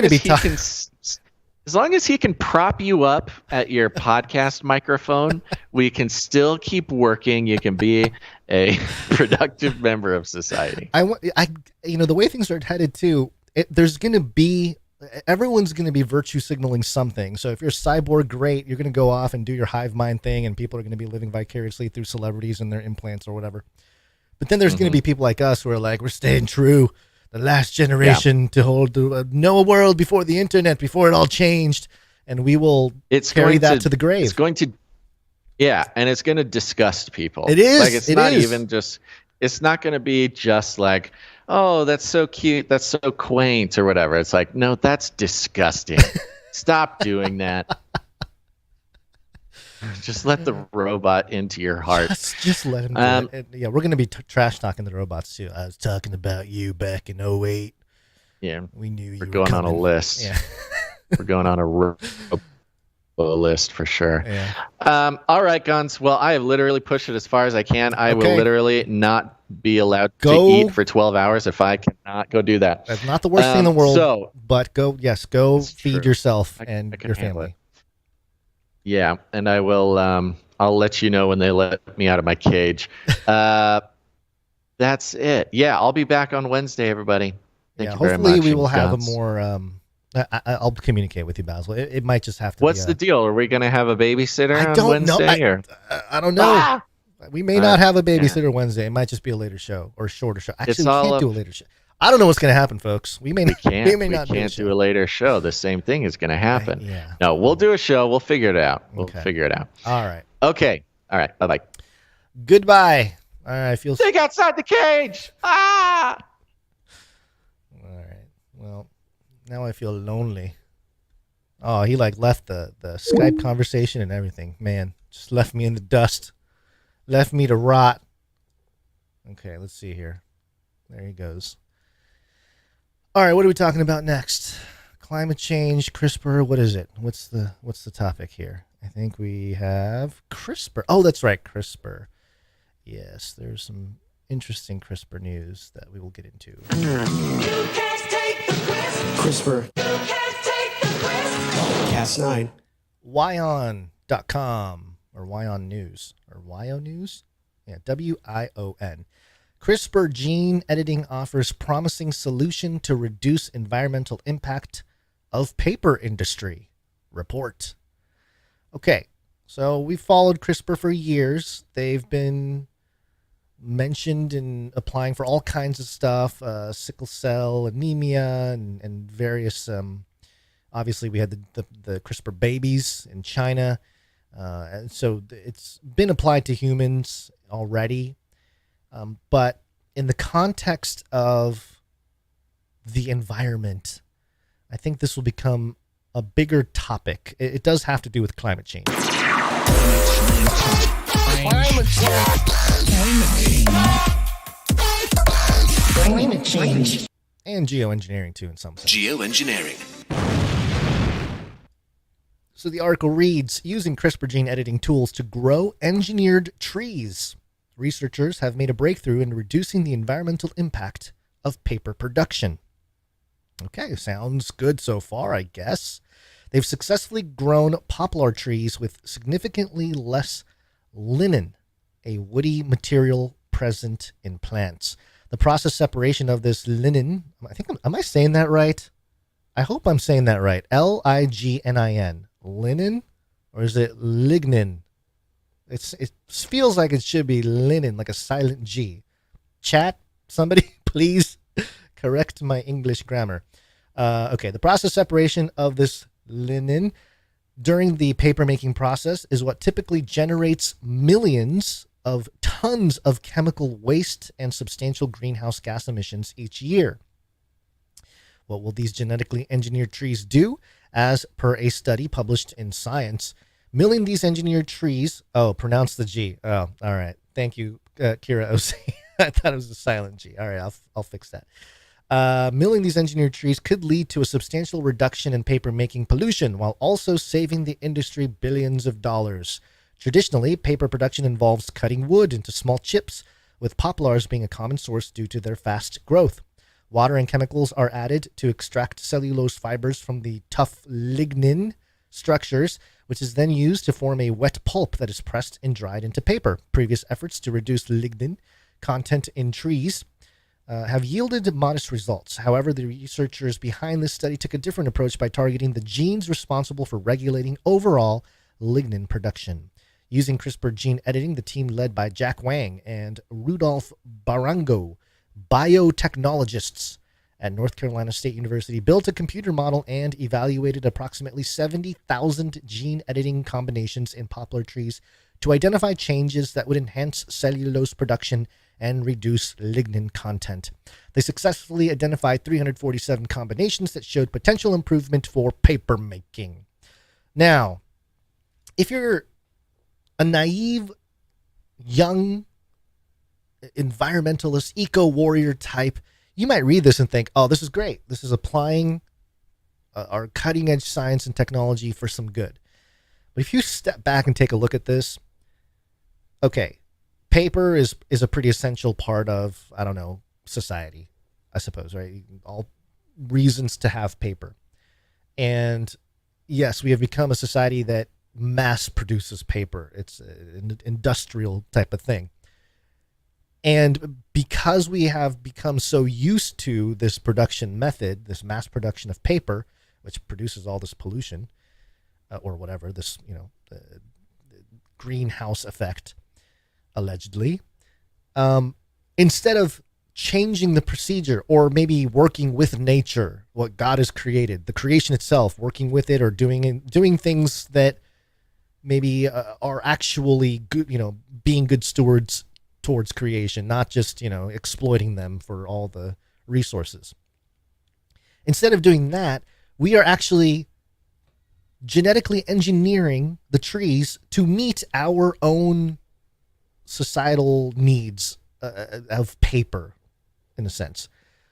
as he can prop you up at your podcast microphone, we can still keep working. You can be a productive member of society. The way things are headed too, everyone's going to be virtue signaling something. So if you're a cyborg, great. You're going to go off and do your hive mind thing, and people are going to be living vicariously through celebrities and their implants or whatever. But then there's going to be people like us who are like, we're staying true, the last generation to hold know a world before the internet, before it all changed, and we will carry that to the grave. It's going to, and it's going to disgust people. It is. Like it's not going to be just like, oh, that's so cute, that's so quaint or whatever. It's like, no, that's disgusting. Stop doing that. Just let the robot into your heart. Just let him do it. Yeah, we're going to be trash talking the robots too. I was talking about you back in 2008. Yeah, we knew you were going coming. on a list. Yeah. We're going on a list for sure. Yeah. All right, Guns. Well, I have literally pushed it as far as I can. I will literally not be allowed to eat for 12 hours if I cannot go do that. That's not the worst thing in the world. But go feed yourself and your family. Yeah, and I will. I'll let you know when they let me out of my cage. That's it. Yeah, I'll be back on Wednesday, everybody. Thank you very much. Hopefully, we will have a more. I'll communicate with you, Basil. It might just have to. What's the deal? Are we going to have a babysitter on Wednesday? I don't know. We may not have a babysitter Wednesday. It might just be a later show or a shorter show. Actually, we can't do a later show. I don't know what's going to happen, folks. We can't do a later show. The same thing is going to happen. No, we'll do a show. We'll figure it out. Figure it out. All right. Okay. All right. Bye-bye. Goodbye. All right. Think outside the cage. Ah! All right. Well, now I feel lonely. Oh, he left the Skype conversation and everything. Man, just left me in the dust. Left me to rot. Okay, let's see here. There he goes. All right, what are we talking about next? Climate change, CRISPR. What is it? What's the topic here? I think we have CRISPR. Oh, that's right, CRISPR. Yes, there's some interesting CRISPR news that we will get into. CRISPR. Cas9. WION.com or WION News or WION News? Yeah, WION. CRISPR gene editing offers promising solution to reduce environmental impact of paper industry. Report. Okay, so we've followed CRISPR for years. They've been mentioned in applying for all kinds of stuff, sickle cell anemia and various, obviously we had the CRISPR babies in China. And so it's been applied to humans already. But in the context of the environment, I think this will become a bigger topic. It does have to do with climate change. Climate change. And geoengineering too in some sense. Geoengineering. So the article reads, using CRISPR gene editing tools to grow engineered trees, researchers have made a breakthrough in reducing the environmental impact of paper production. Okay, sounds good so far, I guess. They've successfully grown poplar trees with significantly less linen, a woody material present in plants. The process separation of this linen, am I saying that right? I hope I'm saying that right. Lignin. Linen? Or is it lignin? It feels like it should be linen, like a silent G. Chat, somebody please correct my English grammar. Okay, the process separation of this linen during the paper making process is what typically generates millions of tons of chemical waste and substantial greenhouse gas emissions each year. What will these genetically engineered trees do? As per a study published in Science, milling these engineered trees, pronounce the G. Oh, all right. Thank you, Kira OC. I thought it was a silent G. All right, I'll fix that. Milling these engineered trees could lead to a substantial reduction in paper making pollution while also saving the industry billions of dollars. Traditionally, paper production involves cutting wood into small chips, with poplars being a common source due to their fast growth. Water and chemicals are added to extract cellulose fibers from the tough lignin structures, which is then used to form a wet pulp that is pressed and dried into paper. Previous efforts to reduce lignin content in trees have yielded modest results. However, the researchers behind this study took a different approach by targeting the genes responsible for regulating overall lignin production. Using CRISPR gene editing, the team led by Jack Wang and Rudolph Barango, biotechnologists at North Carolina State University, built a computer model and evaluated approximately 70,000 gene editing combinations in poplar trees to identify changes that would enhance cellulose production and reduce lignin content. They successfully identified 347 combinations that showed potential improvement for paper making. Now, if you're a naive, young environmentalist, eco-warrior type, you might read this and think, oh, this is great. This is applying our cutting-edge science and technology for some good. But if you step back and take a look at this, okay, paper is a pretty essential part of, society, I suppose, right? All reasons to have paper. And yes, we have become a society that mass produces paper. It's an industrial type of thing. And because we have become so used to this production method, this mass production of paper, which produces all this pollution, or whatever, this, the greenhouse effect, allegedly, instead of changing the procedure or maybe working with nature, what God has created, the creation itself, working with it or doing things that maybe are actually good, being good stewards towards creation, not just, exploiting them for all the resources. Instead of doing that, we are actually genetically engineering the trees to meet our own societal needs of paper, in a sense.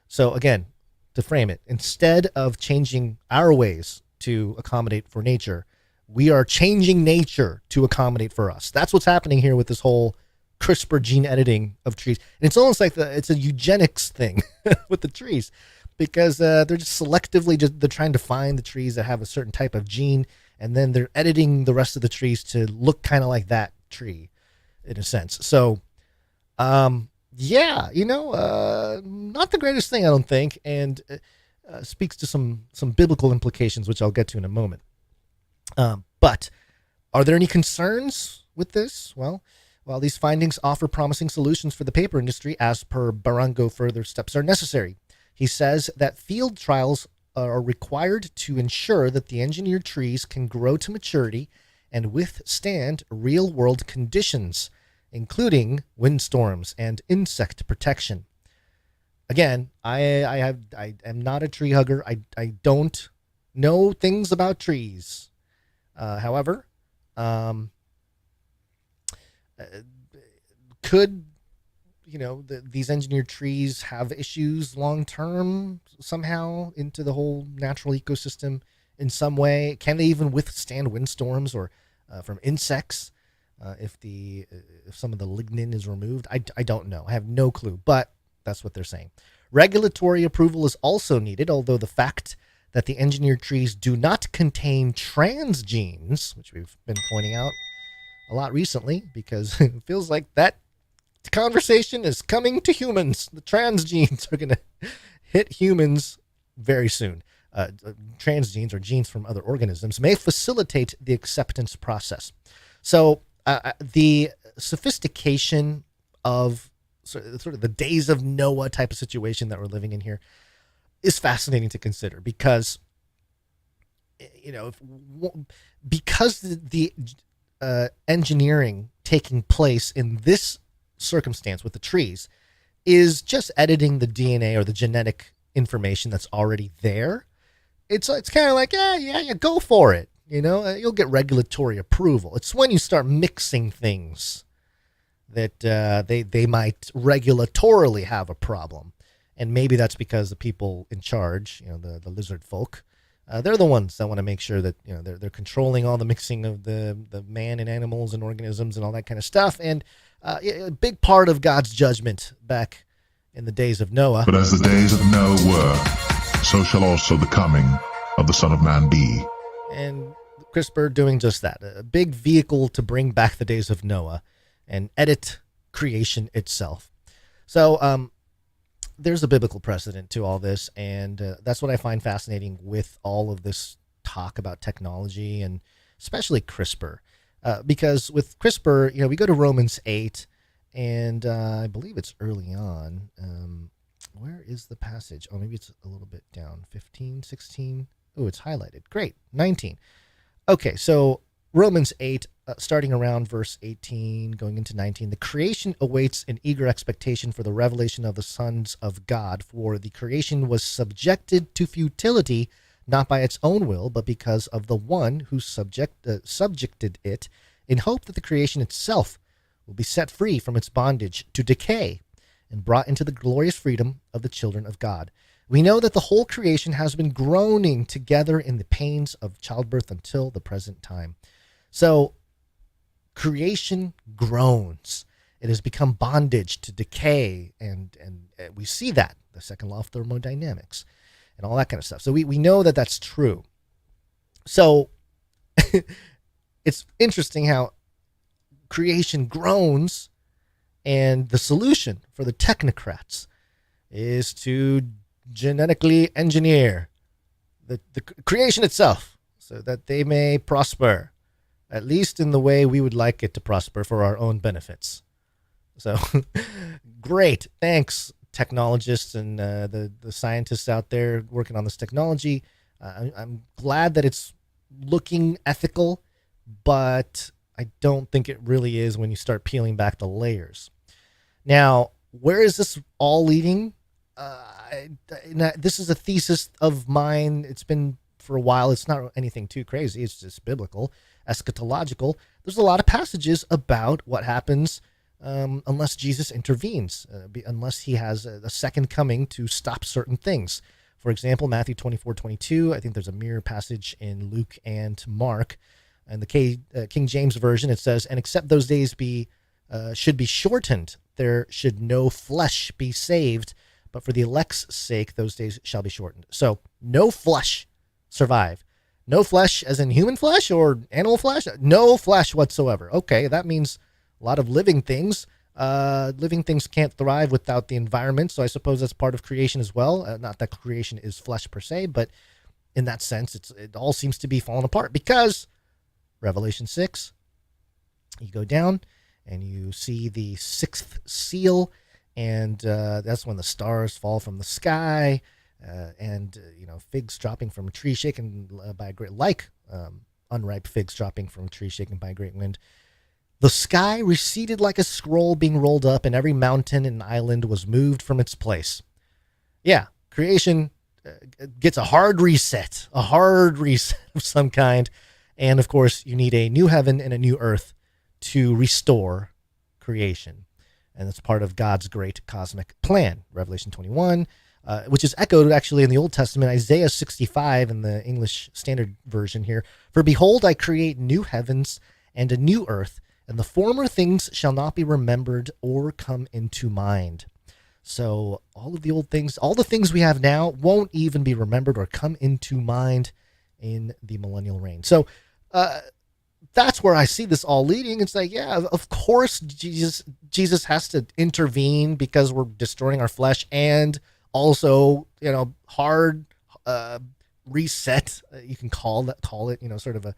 So again, to frame it, instead of changing our ways to accommodate for nature, we are changing nature to accommodate for us. That's what's happening here with this whole CRISPR gene editing of trees. And it's almost like it's a eugenics thing with the trees, because they're just selectively they're trying to find the trees that have a certain type of gene, and then they're editing the rest of the trees to look kind of like that tree, in a sense. So, not the greatest thing, I don't think, and speaks to some biblical implications, which I'll get to in a moment. But are there any concerns with this? Well, While these findings offer promising solutions for the paper industry, as per Barron, further steps are necessary. He says that field trials are required to ensure that the engineered trees can grow to maturity and withstand real-world conditions, including windstorms and insect protection. Again, I am not a tree hugger. I don't know things about trees. However, could these engineered trees have issues long term somehow into the whole natural ecosystem in some way? Can they even withstand windstorms or from insects if some of the lignin is removed? I don't know. I have no clue, but that's what they're saying. Regulatory approval is also needed, although the fact that the engineered trees do not contain transgenes, which we've been pointing out a lot recently, because it feels like that conversation is coming to humans. The transgenes are going to hit humans very soon. Transgenes, or genes from other organisms, may facilitate the acceptance process. So the sophistication of sort of the days of Noah type of situation that we're living in here is fascinating to consider, because because the engineering taking place in this circumstance with the trees is just editing the DNA or the genetic information that's already there. It's kind of like, yeah, go for it. You'll get regulatory approval. It's when you start mixing things that they might regulatorily have a problem. And maybe that's because the people in charge, the lizard folk, they're the ones that want to make sure that they're controlling all the mixing of the man and animals and organisms and all that kind of stuff. And a big part of God's judgment back in the days of Noah. But as the days of Noah were, so shall also the coming of the Son of Man be. And CRISPR doing just that, a big vehicle to bring back the days of Noah and edit creation itself. So there's a biblical precedent to all this, and that's what I find fascinating with all of this talk about technology, and especially CRISPR. Because with CRISPR, we go to Romans 8, and I believe it's early on. Where is the passage? Oh, maybe it's a little bit down. 15, 16. Oh, it's highlighted. Great. 19. Okay, so Romans 8, starting around verse 18, going into 19. The creation awaits in eager expectation for the revelation of the sons of God. For the creation was subjected to futility, not by its own will, but because of the one who subjected it, in hope that the creation itself will be set free from its bondage to decay and brought into the glorious freedom of the children of God. We know that the whole creation has been groaning together in the pains of childbirth until the present time. So creation groans. It has become bondage to decay, and we see that, the second law of thermodynamics, and all that kind of stuff. So we know that that's true. So it's interesting how creation groans, and the solution for the technocrats is to genetically engineer the creation itself so that they may prosper, at least in the way we would like it to prosper for our own benefits. So great. Thanks, technologists and the scientists out there working on this technology. I'm glad that it's looking ethical, but I don't think it really is when you start peeling back the layers. Now, where is this all leading? This is a thesis of mine. It's been for a while. It's not anything too crazy. It's just biblical, eschatological. There's a lot of passages about what happens unless Jesus intervenes, unless he has a second coming to stop certain things. For example, Matthew 24:22. I think there's a mirror passage in Luke and Mark. In the King James Version, it says, "And except those days should be shortened, there should no flesh be saved, but for the elect's sake, those days shall be shortened." So no flesh survive. No flesh as in human flesh or animal flesh? No flesh whatsoever. Okay, that means a lot of living things. Living things can't thrive without the environment, so I suppose that's part of creation as well. Not that creation is flesh per se, but in that sense, it all seems to be falling apart because Revelation 6, you go down, and you see the sixth seal, and that's when the stars fall from the sky, and figs dropping from a tree shaken by a great, unripe figs dropping from a tree shaken by a great wind. The sky receded like a scroll being rolled up, and every mountain and island was moved from its place. Yeah, creation gets a hard reset of some kind. And of course, you need a new heaven and a new earth to restore creation. And that's part of God's great cosmic plan. Revelation 21, which is echoed actually in the Old Testament, Isaiah 65 in the English Standard Version here. For behold, I create new heavens and a new earth, and the former things shall not be remembered or come into mind. So all of the old things, all the things we have now won't even be remembered or come into mind in the millennial reign. So that's where I see this all leading. It's like, yeah, of course Jesus has to intervene because we're destroying our flesh, and also, hard reset. You can call it, sort of a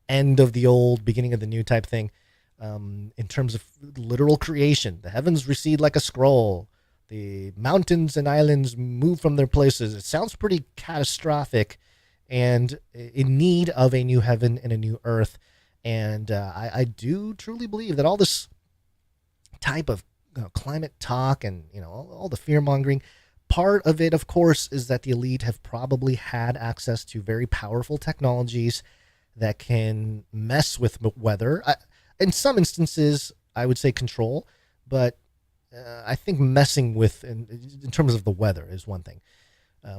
end of the old, beginning of the new type thing. In terms of literal creation, the heavens recede like a scroll. The mountains and islands move from their places. It sounds pretty catastrophic and in need of a new heaven and a new earth. And I do truly believe that all this type of climate talk and all the fear mongering, part of it, of course, is that the elite have probably had access to very powerful technologies that can mess with weather. In some instances, I would say control, but I think messing with, in terms of the weather, is one thing.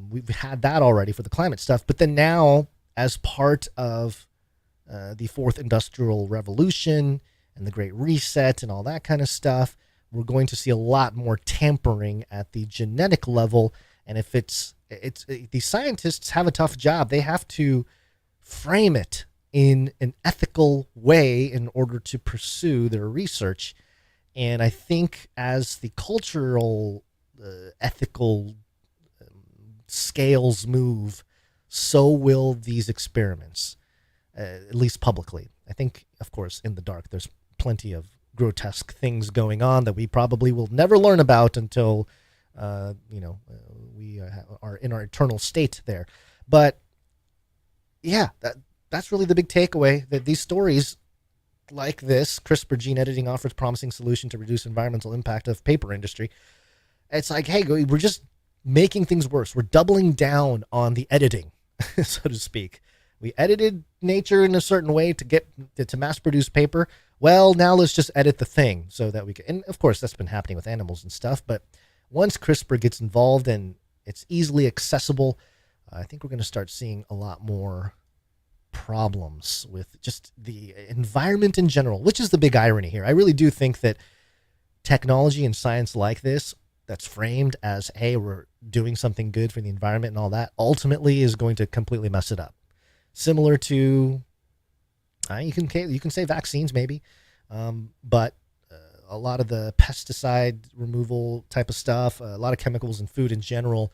We've had that already for the climate stuff, but then now, as part of the fourth industrial revolution and the Great Reset and all that kind of stuff, we're going to see a lot more tampering at the genetic level. And if these scientists have a tough job, they have to frame it in an ethical way in order to pursue their research. And I think as the cultural, ethical scales move, so will these experiments, at least publicly. I think, of course, in the dark, there's plenty of grotesque things going on that we probably will never learn about until, we are in our eternal state there. But yeah, that's really the big takeaway, that these stories like this, CRISPR gene editing offers promising solution to reduce environmental impact of paper industry. It's like, hey, we're just making things worse. We're doubling down on the editing, so to speak. We edited nature in a certain way to mass produce paper. Well, now let's just edit the thing so that we can, and of course that's been happening with animals and stuff, but once CRISPR gets involved and it's easily accessible, I think we're going to start seeing a lot more problems with just the environment in general, which is the big irony here. I really do think that technology and science like this, that's framed as, hey, we're doing something good for the environment and all that, ultimately is going to completely mess it up. Similar to, you can say vaccines maybe, but a lot of the pesticide removal type of stuff, a lot of chemicals in food in general,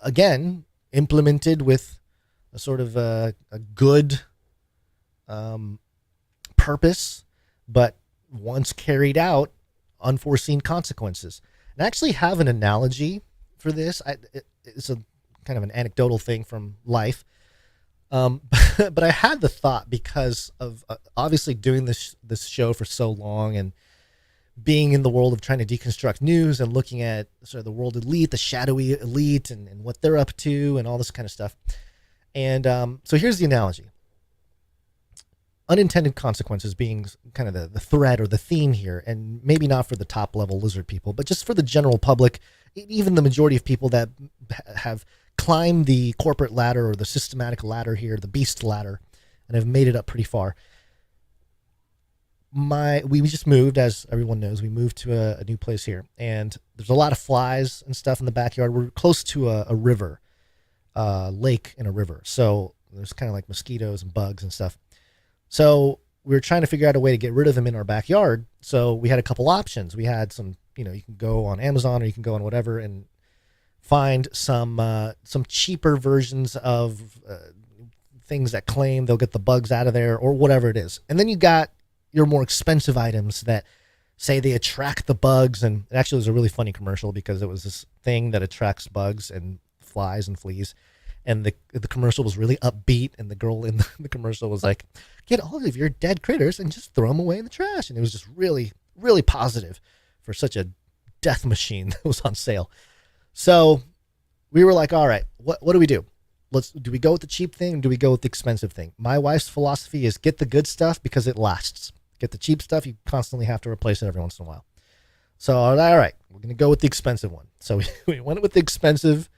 again, implemented with a sort of a good purpose, but once carried out, unforeseen consequences. And I actually have an analogy for this. It's a kind of an anecdotal thing from life. But I had the thought because of obviously doing this show for so long and being in the world of trying to deconstruct news and looking at sort of the world elite, the shadowy elite, and what they're up to and all this kind of stuff. And so here's the analogy. Unintended consequences being kind of the thread or the theme here, and maybe not for the top level lizard people, but just for the general public, even the majority of people that have climbed the corporate ladder or the systematic ladder here, the beast ladder, and have made it up pretty far. We just moved, as everyone knows, we moved to a new place here, and there's a lot of flies and stuff in the backyard. We're close to a river, lake and a river, so there's kind of like mosquitoes and bugs and stuff. So we were trying to figure out a way to get rid of them in our backyard. So we had a couple options. We had some, you can go on Amazon or you can go on whatever and find some cheaper versions of things that claim they'll get the bugs out of there or whatever it is. And then you got your more expensive items that say they attract the bugs. And it actually was a really funny commercial because it was this thing that attracts bugs and flies and fleas. And the commercial was really upbeat. And the girl in the commercial was like, get all of your dead critters and just throw them away in the trash. And it was just really, really positive for such a death machine that was on sale. So we were like, all right, what do we do? Do we go with the cheap thing or do we go with the expensive thing? My wife's philosophy is get the good stuff because it lasts. Get the cheap stuff, you constantly have to replace it every once in a while. So, all right, we're going to go with the expensive one. So we went with the expensive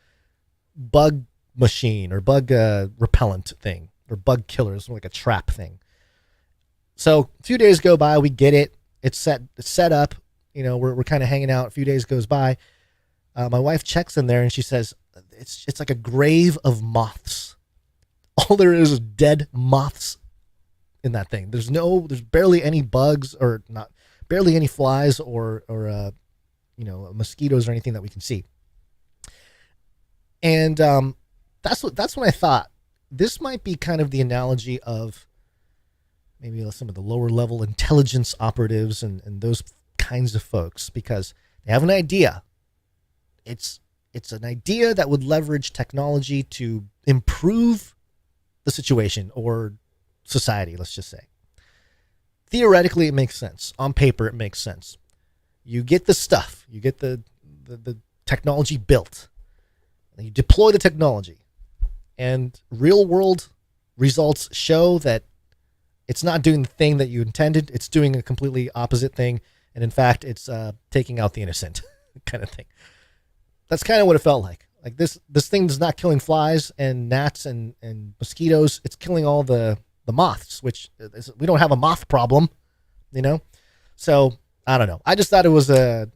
bug machine or bug repellent thing or bug killers, like a trap thing. So a few days go by, we get it. It's set up. You know, we're kind of hanging out. A few days goes by. My wife checks in there and she says, it's like a grave of moths. All there is dead moths in that thing. There's barely any bugs or barely any flies or mosquitoes or anything that we can see. And that's when I thought this might be kind of the analogy of maybe some of the lower level intelligence operatives and those kinds of folks, because they have an idea. It's an idea that would leverage technology to improve the situation or society, let's just say. Theoretically, it makes sense. On paper, it makes sense. You get the stuff. You get the technology built. And you deploy the technology. And real-world results show that it's not doing the thing that you intended. It's doing a completely opposite thing. And in fact, it's taking out the innocent kind of thing. That's kind of what it felt like. Like this thing is not killing flies and gnats and mosquitoes. It's killing all the moths, which we don't have a moth problem, you know? So I don't know. I just thought it was an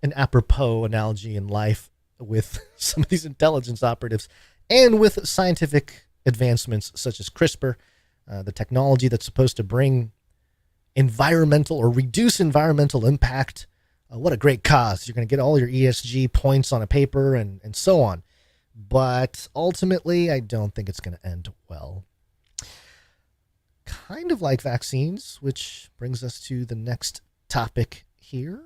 apropos analogy in life with some of these intelligence operatives and with scientific advancements such as CRISPR, the technology that's supposed to bring environmental or reduce environmental impact. What a great cause. You're going to get all your ESG points on a paper and so on. But ultimately, I don't think it's going to end well. Kind of like vaccines, which brings us to the next topic here.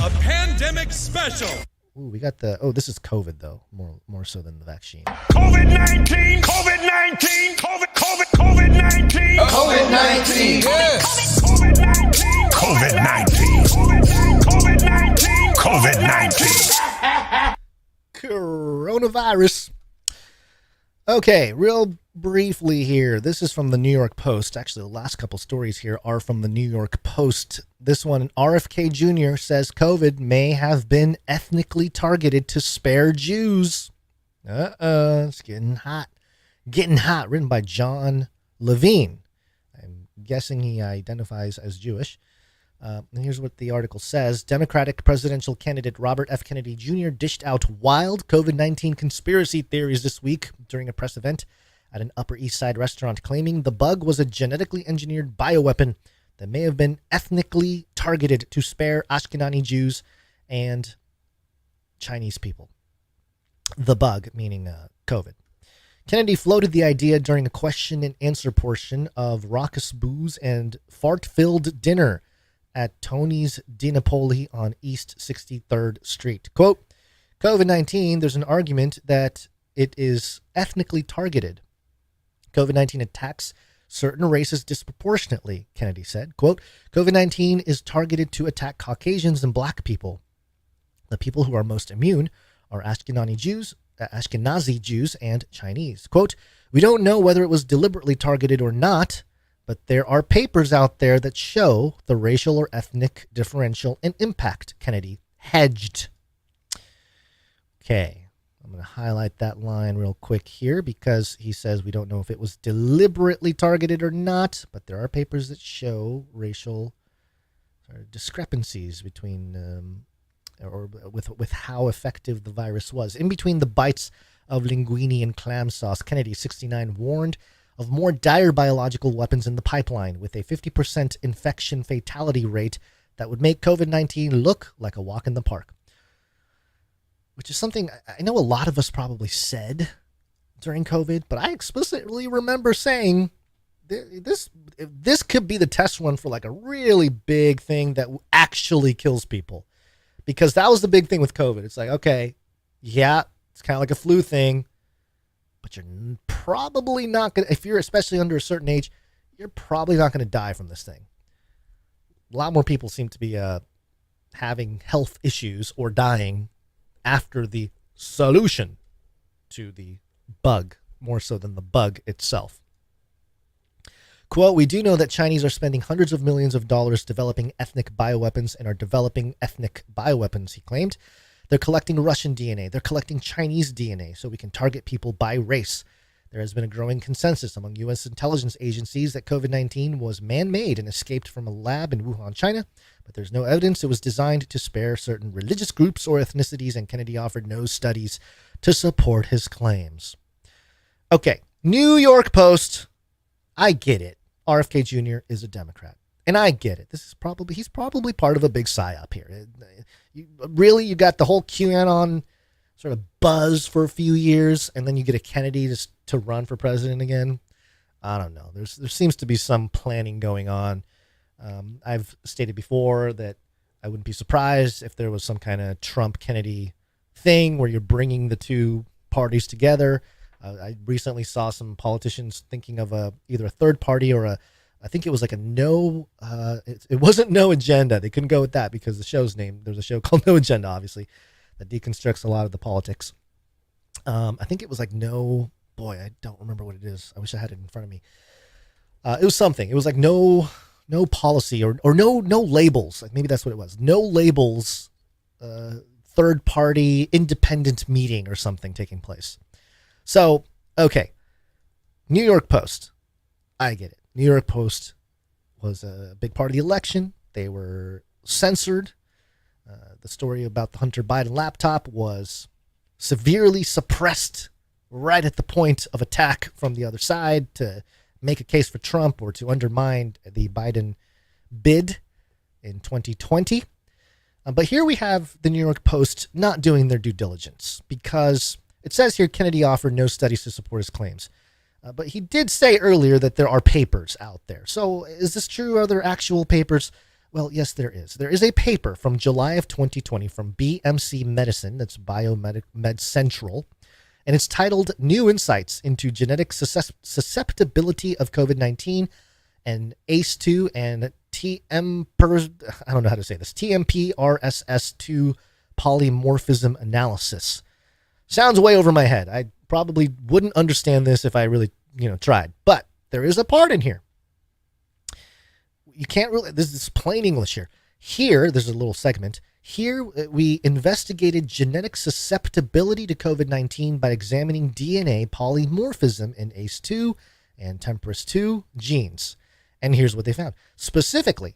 A pandemic special. Ooh, we got this is COVID, though, more so than the vaccine. COVID-19, COVID-19, COVID-19, COVID-19, yes. COVID-19, COVID-19, COVID-19. Coronavirus. Okay, real briefly here. This is from the New York Post. Actually, the last couple stories here are from the New York Post. This one, RFK Jr. says COVID may have been ethnically targeted to spare Jews. It's getting hot. Getting hot, written by John Levine. I'm guessing he identifies as Jewish. And here's what the article says. Democratic presidential candidate Robert F. Kennedy Jr. dished out wild COVID-19 conspiracy theories this week during a press event at an Upper East Side restaurant, claiming the bug was a genetically engineered bioweapon that may have been ethnically targeted to spare Ashkenazi Jews and Chinese people. The bug, meaning COVID. Kennedy floated the idea during a question and answer portion of raucous booze and fart-filled dinner at Tony's Di Napoli on East 63rd Street. Quote, COVID-19, there's an argument that it is ethnically targeted. COVID-19 attacks certain races disproportionately, Kennedy said. Quote, COVID-19 is targeted to attack Caucasians and black people. The people who are most immune are Ashkenazi Jews and Chinese. Quote, we don't know whether it was deliberately targeted or not, but there are papers out there that show the racial or ethnic differential and impact, Kennedy hedged. Okay, I'm going to highlight that line real quick here because he says we don't know if it was deliberately targeted or not, but there are papers that show racial discrepancies between or with how effective the virus was. In between the bites of linguine and clam sauce, Kennedy, 69, warned of more dire biological weapons in the pipeline with a 50% infection fatality rate that would make COVID-19 look like a walk in the park. Which is something I know a lot of us probably said during COVID, but I explicitly remember saying this could be the test run for like a really big thing that actually kills people, because that was the big thing with COVID. It's like, okay, yeah, it's kind of like a flu thing, but you're probably not going to, if you're especially under a certain age, you're probably not going to die from this thing. A lot more people seem to be having health issues or dying after the solution to the bug, more so than the bug itself. Quote, we do know that Chinese are spending hundreds of millions of dollars developing ethnic bioweapons and are developing ethnic bioweapons, he claimed. They're collecting Russian DNA. They're collecting Chinese DNA so we can target people by race. There has been a growing consensus among U.S. intelligence agencies that COVID-19 was man-made and escaped from a lab in Wuhan, China, but there's no evidence it was designed to spare certain religious groups or ethnicities, and Kennedy offered no studies to support his claims. Okay, New York Post. I get it. RFK Jr. is a Democrat, and I get it. He's probably part of a big psyop here. You got the whole QAnon sort of buzz for a few years, and then you get a Kennedy to run for president again. I don't know. There seems to be some planning going on. I've stated before that I wouldn't be surprised if there was some kind of Trump-Kennedy thing where you're bringing the two parties together. I recently saw some politicians thinking of either a third party or I think it was like a no, it wasn't No Agenda. They couldn't go with that because the show's name, there's a show called No Agenda, obviously, that deconstructs a lot of the politics. I think it was like I don't remember what it is. I wish I had it in front of me. It was something. It was like no policy or no labels. Like maybe that's what it was. No labels, third party independent meeting or something taking place. So, okay, New York Post. I get it. New York Post was a big part of the election. They were censored. The story about the Hunter Biden laptop was severely suppressed right at the point of attack from the other side to make a case for Trump or to undermine the Biden bid in 2020. But here we have the New York Post not doing their due diligence, because it says here Kennedy offered no studies to support his claims. But he did say earlier that there are papers out there. So is this true? Are there actual papers? Well, yes, there is. There is a paper from July of 2020 from BMC Medicine, that's Biomed Central, and it's titled New Insights into Genetic Susceptibility of COVID-19 and ACE2 and I don't know how to say this, TMPRSS2 polymorphism analysis. Sounds way over my head. I probably wouldn't understand this if I really, tried. But there is a part in here. You can't really, this is plain English here. Here, there's a little segment. Here, we investigated genetic susceptibility to COVID-19 by examining DNA polymorphism in ACE2 and TMPRSS2 genes. And here's what they found. Specifically,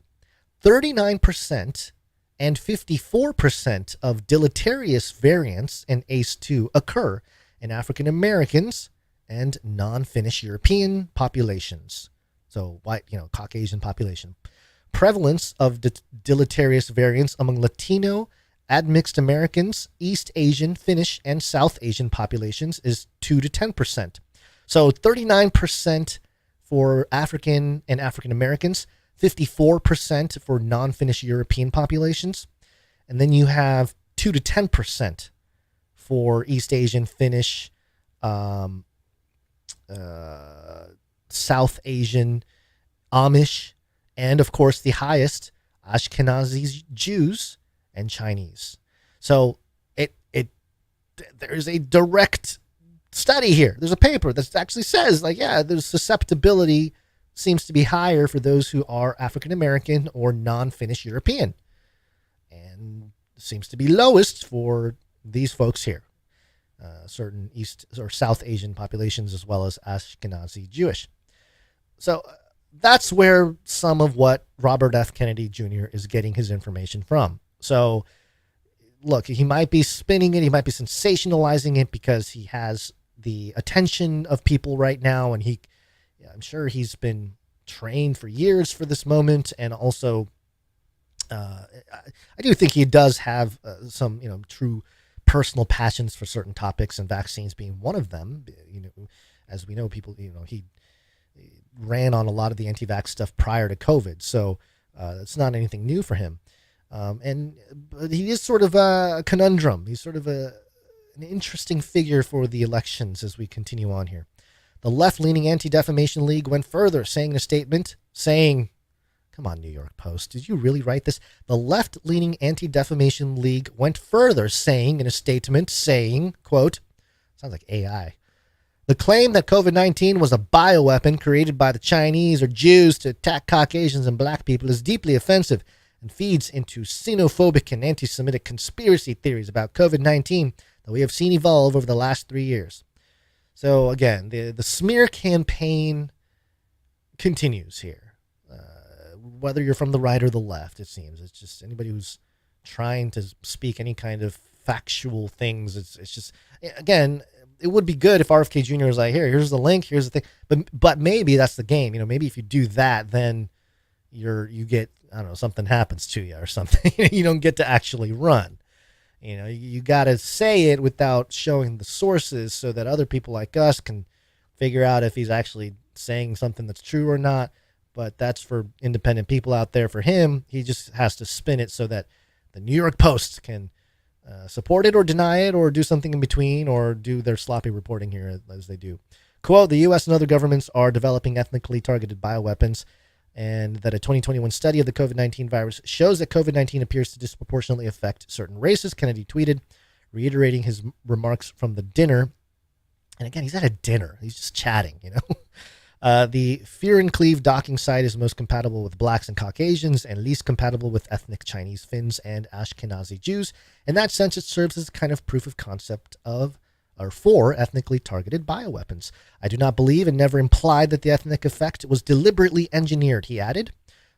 39% and 54% of deleterious variants in ACE2 occur in African Americans and non-Finnish European populations. So white, Caucasian population. Prevalence of deleterious variants among Latino, admixed Americans, East Asian, Finnish, and South Asian populations is 2 to 10%. So 39% for African and African Americans, 54% for non-Finnish European populations, and then you have 2 to 10% for East Asian, Finnish, South Asian, Amish, and of course the highest, Ashkenazi Jews and Chinese. So there's a direct study here. There's a paper that actually says, there's susceptibility seems to be higher for those who are African American or non-Finnish European, and seems to be lowest for these folks here, certain East or South Asian populations as well as Ashkenazi Jewish. So that's where some of what Robert F. Kennedy Jr. is getting his information from. So look, he might be spinning it, he might be sensationalizing it because he has the attention of people right now, and I'm sure he's been trained for years for this moment, and also I do think he does have some true personal passions for certain topics, and vaccines being one of them. As we know, people he ran on a lot of the anti-vax stuff prior to COVID. So it's not anything new for him. But he is sort of a conundrum. He's sort of an interesting figure for the elections as we continue on here. The left-leaning Anti-Defamation League went further, saying in a statement, come on, New York Post, did you really write this? The left-leaning Anti-Defamation League went further, saying in a statement, quote, sounds like AI, the claim that COVID-19 was a bioweapon created by the Chinese or Jews to attack Caucasians and black people is deeply offensive and feeds into xenophobic and anti-Semitic conspiracy theories about COVID-19 that we have seen evolve over the last 3 years. So again, the smear campaign continues here. Whether you're from the right or the left, it seems. It's just anybody who's trying to speak any kind of factual things. It's just, again, it would be good if RFK Jr. was like, here's the link, here's the thing. But maybe that's the game. Maybe if you do that, then you get, I don't know, something happens to you or something. You don't get to actually run. You got to say it without showing the sources so that other people like us can figure out if he's actually saying something that's true or not. But that's for independent people out there. For him, he just has to spin it so that the New York Post can support it or deny it or do something in between or do their sloppy reporting here as they do. Quote, the U.S. and other governments are developing ethnically targeted bioweapons, and that a 2021 study of the COVID-19 virus shows that COVID-19 appears to disproportionately affect certain races, Kennedy tweeted, reiterating his remarks from the dinner. And again, he's at a dinner. He's just chatting, The Fear and Cleave docking site is most compatible with blacks and Caucasians and least compatible with ethnic Chinese, Finns, and Ashkenazi Jews. In that sense, it serves as a kind of proof of concept for ethnically targeted bioweapons. I do not believe and never implied that the ethnic effect was deliberately engineered, he added,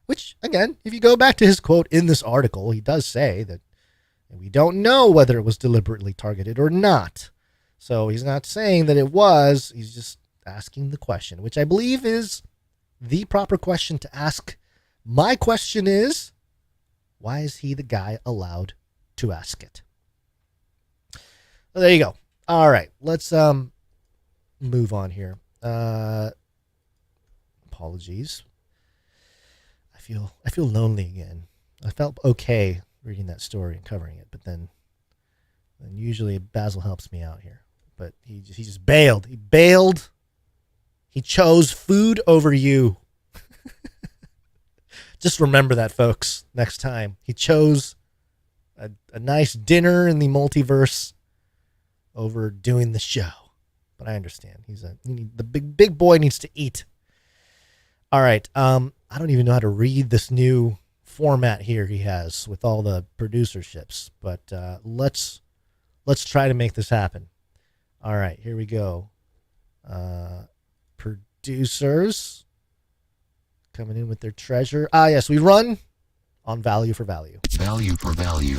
which, again, if you go back to his quote in this article, he does say that we don't know whether it was deliberately targeted or not. So he's not saying that it was, he's just asking the question, which I believe is the proper question to ask. My question is, why is he the guy allowed to ask it? Well, there you go. All right, let's move on here. Apologies. I feel lonely again. I felt okay reading that story and covering it, but then usually Basil helps me out here. But he just bailed. He bailed. He chose food over you. Just remember that, folks, next time. He chose a nice dinner in the multiverse over doing the show. But I understand. The big boy needs to eat. All right. I don't even know how to read this new format here he has with all the producerships, but let's try to make this happen. All right, here we go. Producers coming in with their treasure. Yes, we run on value for value. Value for value.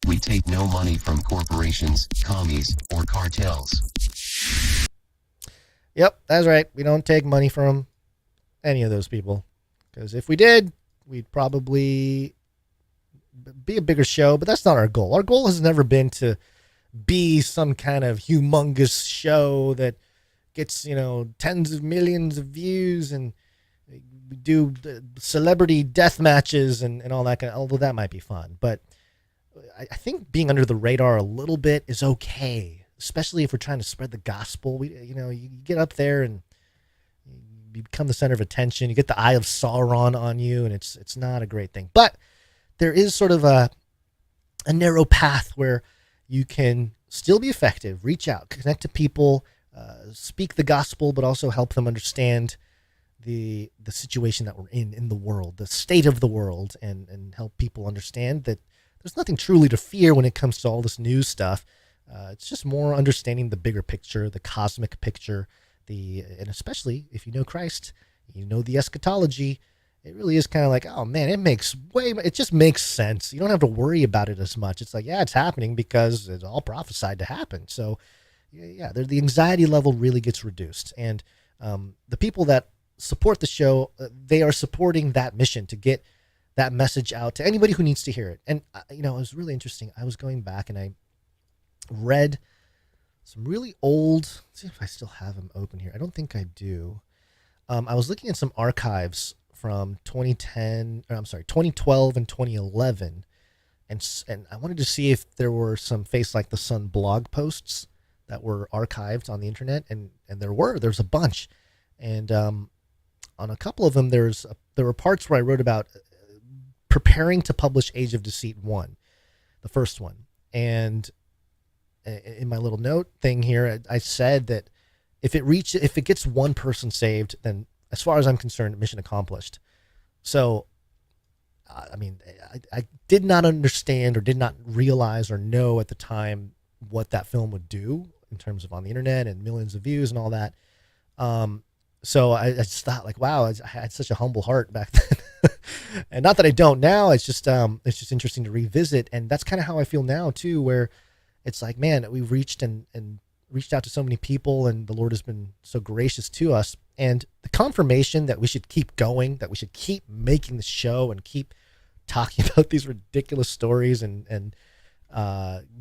We take no money from corporations, commies, or cartels. Yep, that's right. We don't take money from any of those people. Because if we did, we'd probably be a bigger show, but that's not our goal. Our goal has never been to be some kind of humongous show that gets, tens of millions of views and we do celebrity death matches and all that kind of, although that might be fun. But I think being under the radar a little bit is okay, especially if we're trying to spread the gospel. You get up there and you become the center of attention. You get the eye of Sauron on you, and it's not a great thing. But there is sort of a narrow path where you can still be effective, reach out, connect to people, speak the gospel, but also help them understand the situation that we're in the world, the state of the world, and help people understand that there's nothing truly to fear when it comes to all this news stuff. It's just more understanding the bigger picture, the cosmic picture, and especially if you know Christ, you know the eschatology. It really is kind of like, oh man, it just makes sense. You don't have to worry about it as much. It's like, yeah, it's happening because it's all prophesied to happen. So yeah, the anxiety level really gets reduced. And the people that support the show, they are supporting that mission to get that message out to anybody who needs to hear it. And it was really interesting. I was going back and I read some really old, let's see if I still have them open here. I don't think I do. I was looking at some archives from 2012 and 2011, and I wanted to see if there were some Face Like the Sun blog posts that were archived on the internet, and there's a bunch, and on a couple of them there were parts where I wrote about preparing to publish Age of Deceit 1, the first one, and in my little note thing here, I said that if it gets one person saved, then as far as I'm concerned, mission accomplished. So, I mean, I did not understand or did not realize or know at the time what that film would do in terms of on the internet and millions of views and all that. So I just thought, like, wow, I had such a humble heart back then. And not that I don't now. It's just interesting to revisit, and that's kind of how I feel now too, where it's like, man, we've reached out to so many people, and the Lord has been so gracious to us. And the confirmation that we should keep going, that we should keep making the show and keep talking about these ridiculous stories and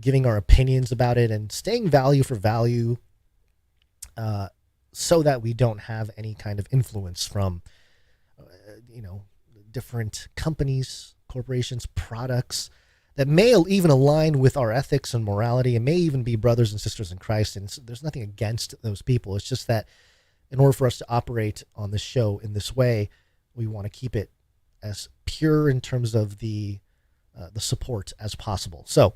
giving our opinions about it and staying value for value, so that we don't have any kind of influence from, different companies, corporations, products that may even align with our ethics and morality, and may even be brothers and sisters in Christ. And there's nothing against those people. It's just that in order for us to operate on this show in this way, we want to keep it as pure in terms of the support as possible. So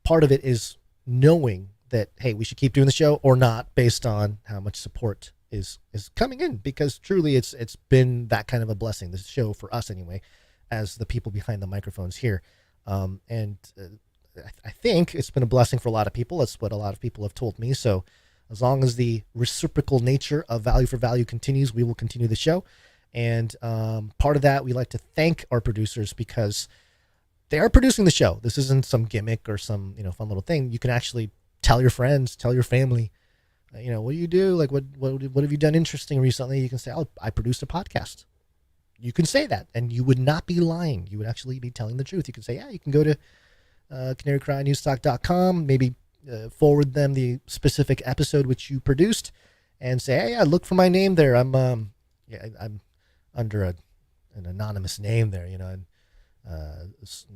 part of it is knowing that, hey, we should keep doing the show or not based on how much support is coming in, because truly it's been that kind of a blessing, this show, for us anyway, as the people behind the microphones here. I think it's been a blessing for a lot of people. That's what a lot of people have told me. So as long as the reciprocal nature of value for value continues, we will continue the show. And part of that, we like to thank our producers, because they are producing the show. This isn't some gimmick or some fun little thing. You can actually tell your friends, tell your family, what do you do? Like, what have you done interesting recently? You can say, oh, I produced a podcast. You can say that, and you would not be lying. You would actually be telling the truth. You can say, yeah, you can go to canarycrynewstalk.com, maybe forward them the specific episode which you produced, and say, hey, look for my name there. I'm under an anonymous name there, and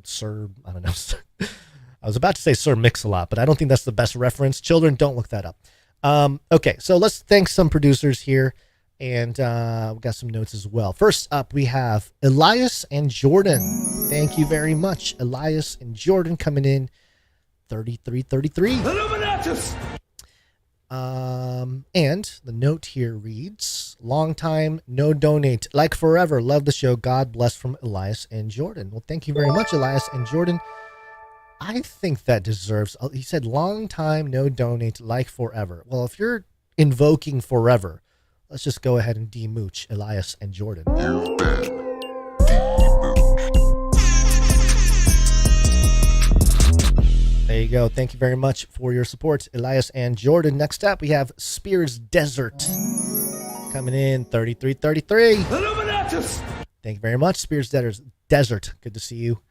Sir, I don't know. I was about to say Sir Mix-a-Lot, but I don't think that's the best reference. Children, don't look that up. Okay, so let's thank some producers here, and we've got some notes as well. First up, we have Elias and Jordan. Thank you very much, Elias and Jordan, coming in 3333. Illuminatus! And the note here reads, long time, no donate, like forever, love the show, God bless, from Elias and Jordan. Well, thank you very much, Elias and Jordan. I think that deserves, he said, long time, no donate, like forever. Well, if you're invoking forever, let's just go ahead and demooch Elias and Jordan. You've been There you go. Thank you very much for your support, Elias and Jordan. Next up, we have Spears Desert coming in 3333. Illuminatus! Thank you very much, Spears Desert. Good to see you.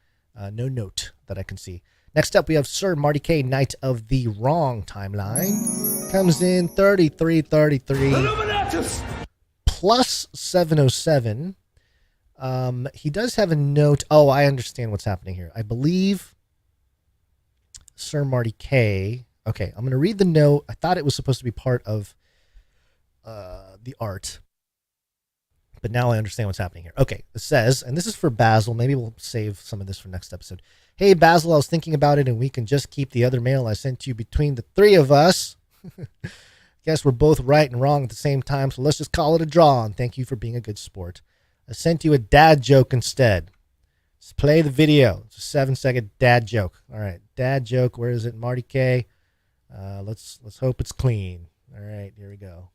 No note that I can see. Next up, we have Sir Marty K, Knight of the Wrong Timeline. Comes in 3333. Illuminatus! Plus 707. He does have a note. Oh, I understand what's happening here. I believe Sir Marty K. Okay, I'm going to read the note. I thought it was supposed to be part of the art, but now I understand what's happening here. Okay, it says, and this is for Basil. Maybe we'll save some of this for next episode. Hey, Basil, I was thinking about it, and we can just keep the other mail I sent you between the three of us. Guess we're both right and wrong at the same time, so let's just call it a draw, and thank you for being a good sport. I sent you a dad joke instead. Let's play the video. It's a 7-second dad joke. All right, dad joke. Where is it, Marty K? Let's hope it's clean. All right, here we go.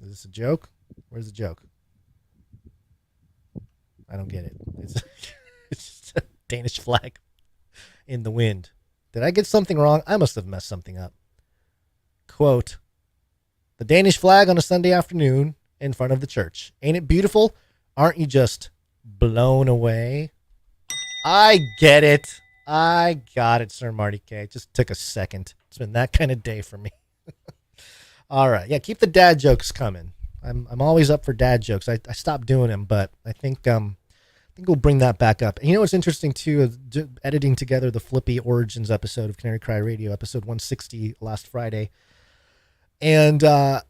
Is this a joke? Where's the joke? I don't get it. It's just a Danish flag in the wind. Did I get something wrong? I must have messed something up. Quote, the Danish flag on a Sunday afternoon in front of the church. Ain't it beautiful? Aren't you just blown away? I get it. I got it, Sir Marty K. It just took a second. It's been that kind of day for me. All right. Yeah, keep the dad jokes coming. I'm always up for dad jokes. I stopped doing them, but I think we'll bring that back up. And you know what's interesting too is editing together the Flippy Origins episode of Canary Cry Radio, episode 160 last Friday. And I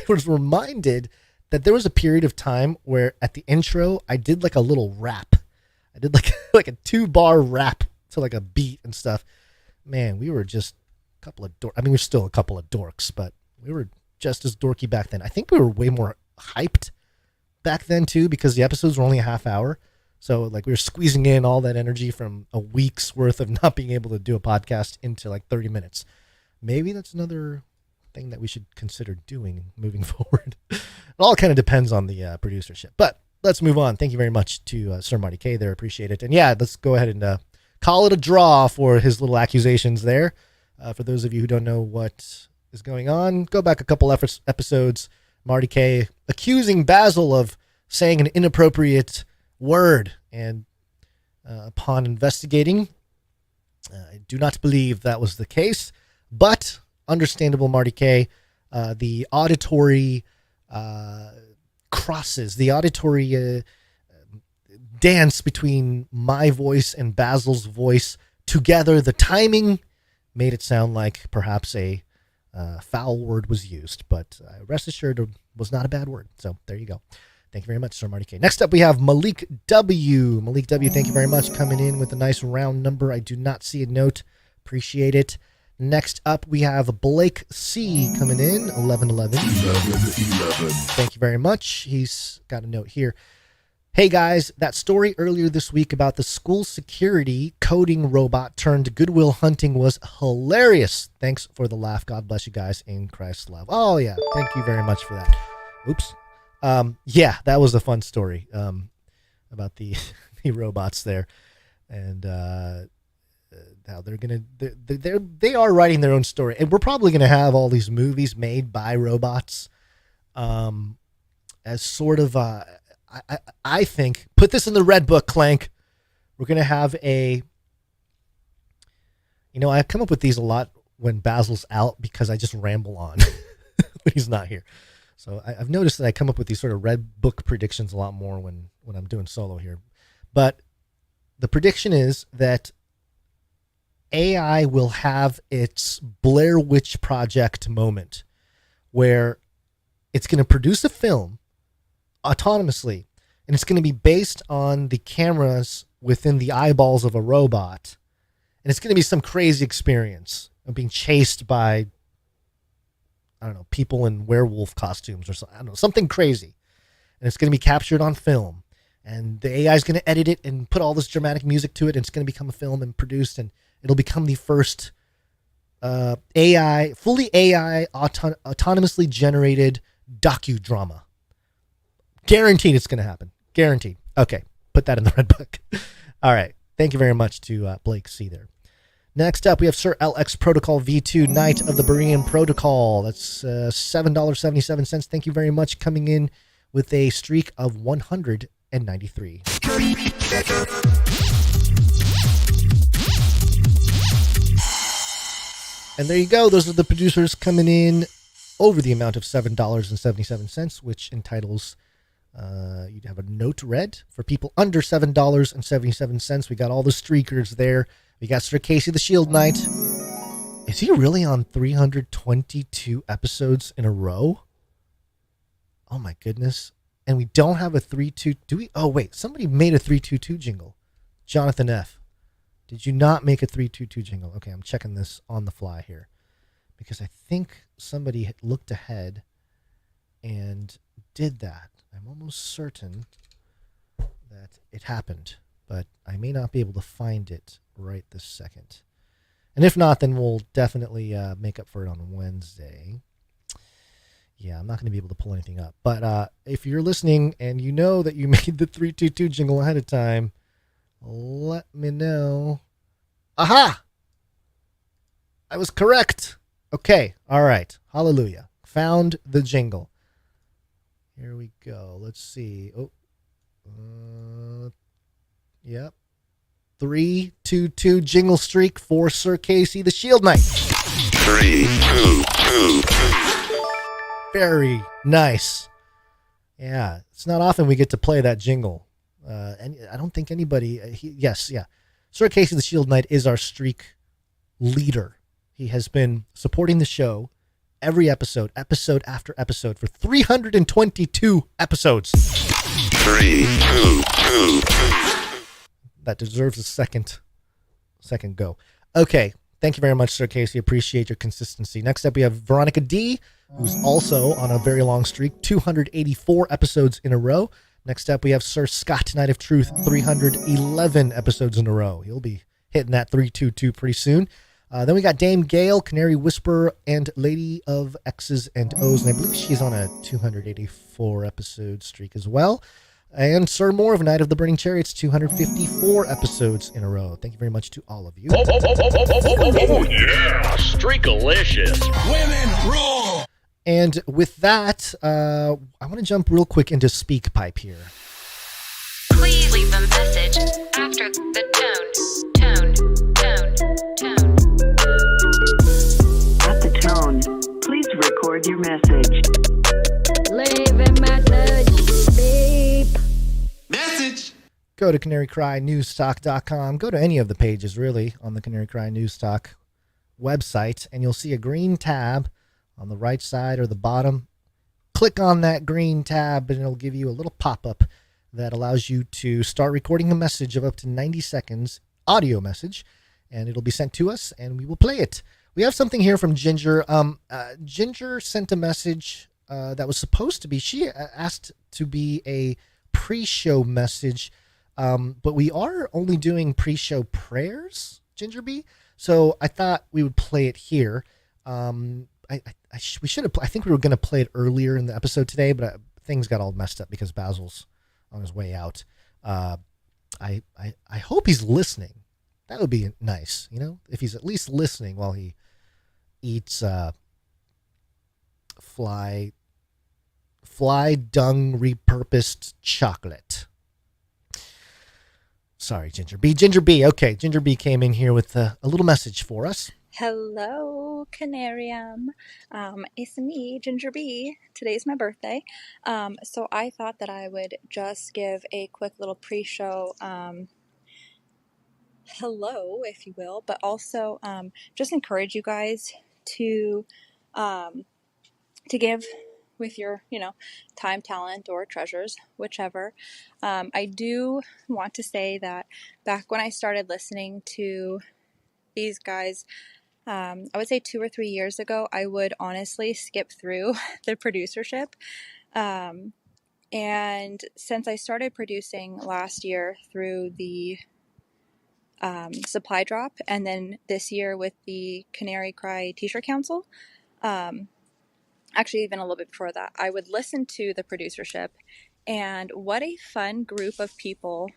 was reminded that there was a period of time where at the intro I did like a little rap. I did like a 2-bar rap to like a beat and stuff. Man, we were just a couple of dorks. I mean, we're still a couple of dorks, but we were just as dorky back then. I think we were way more hyped back then too, because the episodes were only a half hour. So like we were squeezing in all that energy from a week's worth of not being able to do a podcast into like 30 minutes. Maybe that's another thing that we should consider doing moving forward. It all kind of depends on the producership, but let's move on. Thank you very much to Sir Marty K there. Appreciate it. And yeah, let's go ahead and call it a draw for his little accusations there. For those of you who don't know what is going on, go back a couple episodes. Marty K accusing Basil of saying an inappropriate word, and upon investigating, I do not believe that was the case, but understandable, Marty K. The auditory crosses, the auditory dance between my voice and Basil's voice together, the timing made it sound like perhaps a foul word was used, but rest assured it was not a bad word. So there you go. Thank you very much, Sir Marty K. Next up, we have Malik W. Malik W, thank you very much, coming in with a nice round number. I do not see a note. Appreciate it. Next up, we have Blake C coming in, 1111. Thank you very much. He's got a note here. Hey guys, that story earlier this week about the school security coding robot turned Goodwill Hunting was hilarious. Thanks for the laugh. God bless you guys in Christ's love. Oh yeah, thank you very much for that. Oops. Yeah, that was a fun story about the the robots there, and how they are writing their own story, and we're probably gonna have all these movies made by robots, as sort of I think, put this in the red book, Clank. We're going to have I come up with these a lot when Basil's out because I just ramble on when he's not here. So I've noticed that I come up with these sort of red book predictions a lot more when I'm doing solo here. But the prediction is that AI will have its Blair Witch Project moment where it's going to produce a film autonomously, and it's going to be based on the cameras within the eyeballs of a robot, and it's going to be some crazy experience of being chased by, I don't know, people in werewolf costumes or something. I don't know, something crazy, and it's going to be captured on film, and the AI is going to edit it and put all this dramatic music to it, and it's going to become a film and produced, and it'll become the first fully AI autonomously generated docudrama. Guaranteed it's going to happen. Guaranteed. Okay, put that in the red book. All right. Thank you very much to Blake C there. Next up, we have Sir LX Protocol V2, Knight of the Berean Protocol. That's $7.77. Thank you very much, coming in with a streak of 193. And there you go. Those are the producers coming in over the amount of $7.77, which entitles... you'd have a note read for people under $7.77. We got all the streakers there. We got Sir Casey the Shield Knight. Is he really on 322 episodes in a row? Oh my goodness. And we don't have a 322. Do we? Oh wait, somebody made a 322 jingle. Jonathan F. Did you not make a 322 jingle? Okay, I'm checking this on the fly here, because I think somebody had looked ahead and did that. I'm almost certain that it happened, but I may not be able to find it right this second. And if not, then we'll definitely make up for it on Wednesday. Yeah, I'm not going to be able to pull anything up. But if you're listening and you know that you made the 322 jingle ahead of time, let me know. Aha! I was correct. Okay, all right. Hallelujah. Found the jingle. Here we go. Let's see. Oh, yep. 322 jingle streak for Sir Casey the Shield Knight. 3, 2, 2. Very nice. Yeah, it's not often we get to play that jingle. And I don't think anybody. Sir Casey the Shield Knight is our streak leader. He has been supporting the show every episode after episode for 322 episodes. 3, 2, 2. That deserves a second go. Okay, thank you very much, Sir Casey. Appreciate your consistency. Next up, we have Veronica D, who's also on a very long streak, 284 episodes in a row. Next up, we have Sir Scott, Knight of Truth, 311 episodes in a row. He'll be hitting that 322 pretty soon. Then we got Dame Gale, Canary Whisperer, and Lady of X's and O's, and I believe she's on a 284 episode streak as well. And Sir Moore of Night of the Burning Chariots, 254 episodes in a row. Thank you very much to all of you. Oh yeah, streakalicious. Women rule. And with that, I want to jump real quick into SpeakPipe here. Please leave a message after the tone. At the tone, please record your message. Leave a message. Beep. Message. Go to canarycrynewstalk.com. Go to any of the pages, really, on the Canary Cry News Talk website, and you'll see a green tab on the right side or the bottom. Click on that green tab, and it'll give you a little pop-up that allows you to start recording a message of up to 90 seconds, audio message, and it'll be sent to us, and we will play it. We have something here from Ginger. Ginger sent a message that was supposed to be, she asked to be a pre-show message, but we are only doing pre-show prayers, Ginger B. So I thought we would play it here. We should have. I think we were going to play it earlier in the episode today, but things got all messed up because Basil's on his way out. I hope he's listening. That would be nice, if he's at least listening while he eats fly dung repurposed chocolate. Sorry, Ginger B. Ginger B. Okay, Ginger B came in here with a little message for us. Hello, Canarium. It's me, Ginger B. Today's my birthday. So I thought that I would just give a quick little pre-show hello, if you will, but also just encourage you guys to give with your, time, talent, or treasures, whichever. I do want to say that back when I started listening to these guys, I would say 2 or 3 years ago, I would honestly skip through the producership. And since I started producing last year through the Supply Drop, and then this year with the Canary Cry T-shirt Council, actually even a little bit before that, I would listen to the producership, and what a fun group of people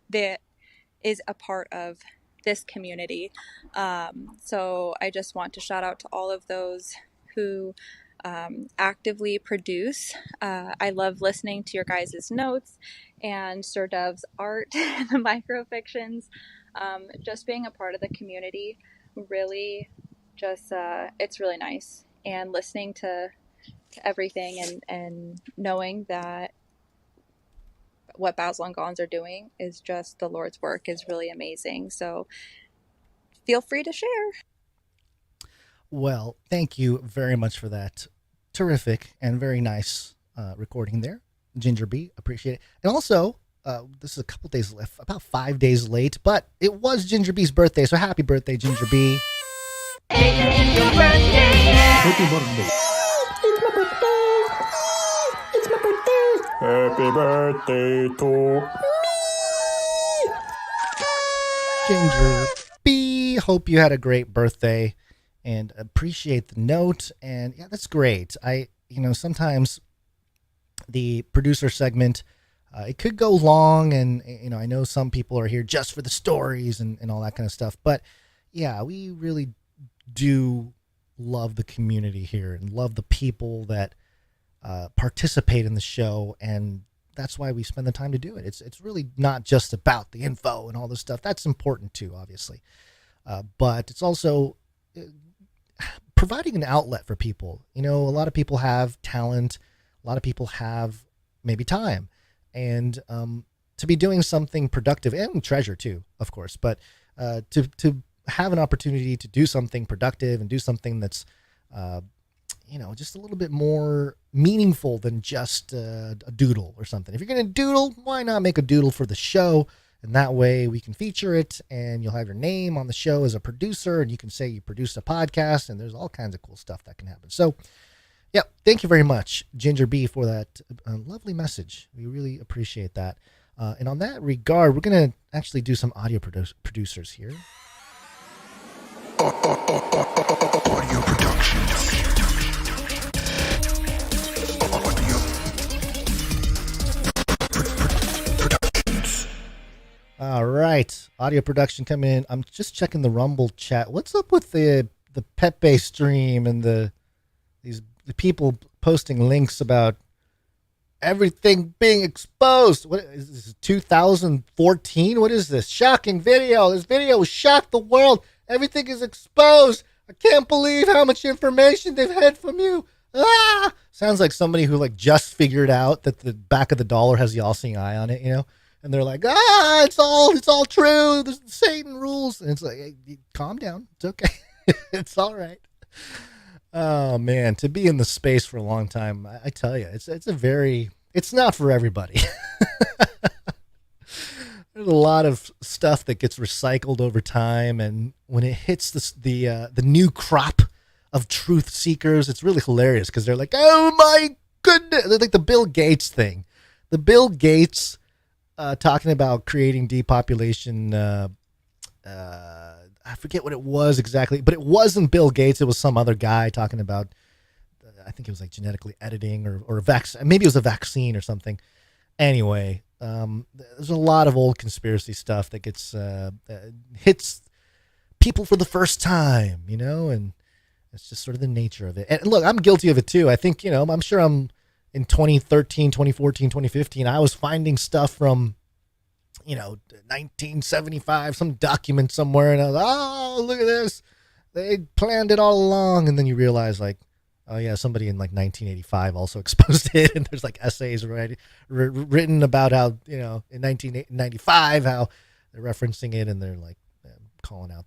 that is a part of this community. So I just want to shout out to all of those who actively produce. I love listening to your guys' notes and Sir Dove's art, the microfictions. Just being a part of the community really just, it's really nice. And listening to everything and knowing that what Basil and Gons are doing is just the Lord's work is really amazing. So feel free to share. Well, thank you very much for that terrific and very nice recording there, Ginger B. Appreciate it. And also, this is a couple days left, about 5 days late, but it was Ginger B's birthday, so happy birthday, Ginger B. It's your birthday. Happy birthday. It's my birthday. It's my birthday. Happy birthday to me. Ginger B. Hope you had a great birthday and appreciate the note. And yeah, that's great. Sometimes the producer segment, it could go long, and I know some people are here just for the stories and all that kind of stuff. But yeah, we really do love the community here and love the people that participate in the show, and that's why we spend the time to do it. It's really not just about the info and all this stuff. That's important too, obviously, but it's also providing an outlet for people. You know, a lot of people have talent. A lot of people have maybe time, and to be doing something productive and treasure too, of course, but to have an opportunity to do something productive and do something that's, you know, just a little bit more meaningful than just a doodle or something. If you're going to doodle, why not make a doodle for the show? And that way we can feature it, and you'll have your name on the show as a producer, and you can say you produced a podcast, and there's all kinds of cool stuff that can happen. So, yeah, thank you very much, Ginger B, for that lovely message. We really appreciate that. And on that regard, we're going to actually do some audio producers here. Audio production. All right, audio production coming in. I'm just checking the Rumble chat. What's up with the Pepe stream and the people posting links about everything being exposed? What is this, 2014? What is this? Shocking video. This video shocked the world. Everything is exposed. I can't believe how much information they've had from you. Ah! Sounds like somebody who like just figured out that the back of the dollar has the all-seeing eye on it, you know? And they're like, it's all true. There's Satan rules. And it's like, hey, calm down. It's okay. It's all right. Oh man, to be in the space for a long time, I tell you, it's not for everybody. There's a lot of stuff that gets recycled over time, and when it hits the new crop of truth seekers, it's really hilarious because they're like, oh my goodness, they're like the Bill Gates thing. The Bill Gates talking about creating depopulation. I forget what it was exactly, but it wasn't Bill Gates. It was some other guy talking about, I think it was like genetically editing or a vaccine. Maybe it was a vaccine or something. Anyway, there's a lot of old conspiracy stuff that gets hits people for the first time, you know, and it's just sort of the nature of it. And look, I'm guilty of it too. I think, you know, I'm sure I'm in 2013, 2014, 2015, I was finding stuff from, you know, 1975, some document somewhere, and I was like, oh, look at this. They planned it all along. And then you realize, like, oh, yeah, somebody in like 1985 also exposed it. And there's like essays written about how, you know, in 1995, how they're referencing it, and they're like calling out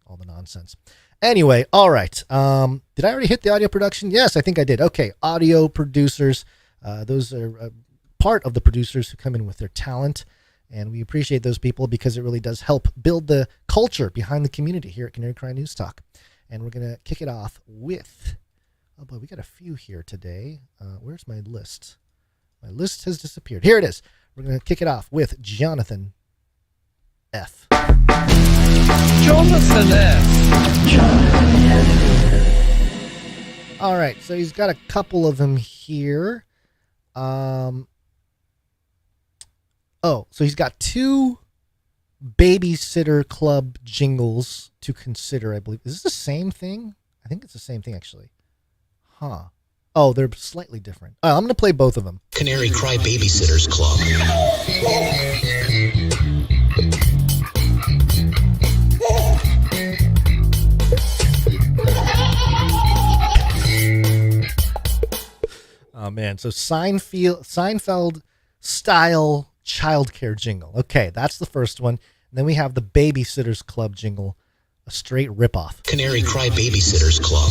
all the nonsense. Anyway, all right. Did I already hit the audio production? Yes, I think I did. Okay, audio producers. Those are part of the producers who come in with their talent. And we appreciate those people because it really does help build the culture behind the community here at Canary Cry News Talk. And we're going to kick it off with, oh boy, we got a few here today. Where's my list? My list has disappeared. Here it is. We're going to kick it off with Jonathan F. Jonathan F. All right, so he's got a couple of them here. So he's got 2 Babysitter Club jingles to consider, I believe. Is this the same thing? I think it's the same thing, actually. Huh. Oh, they're slightly different. I'm going to play both of them. Canary Cry Babysitters Club. Oh, man. So Seinfeld style childcare jingle. Okay, that's the first one. And then we have the Babysitters Club jingle, a straight ripoff. Canary Cry Babysitters Club.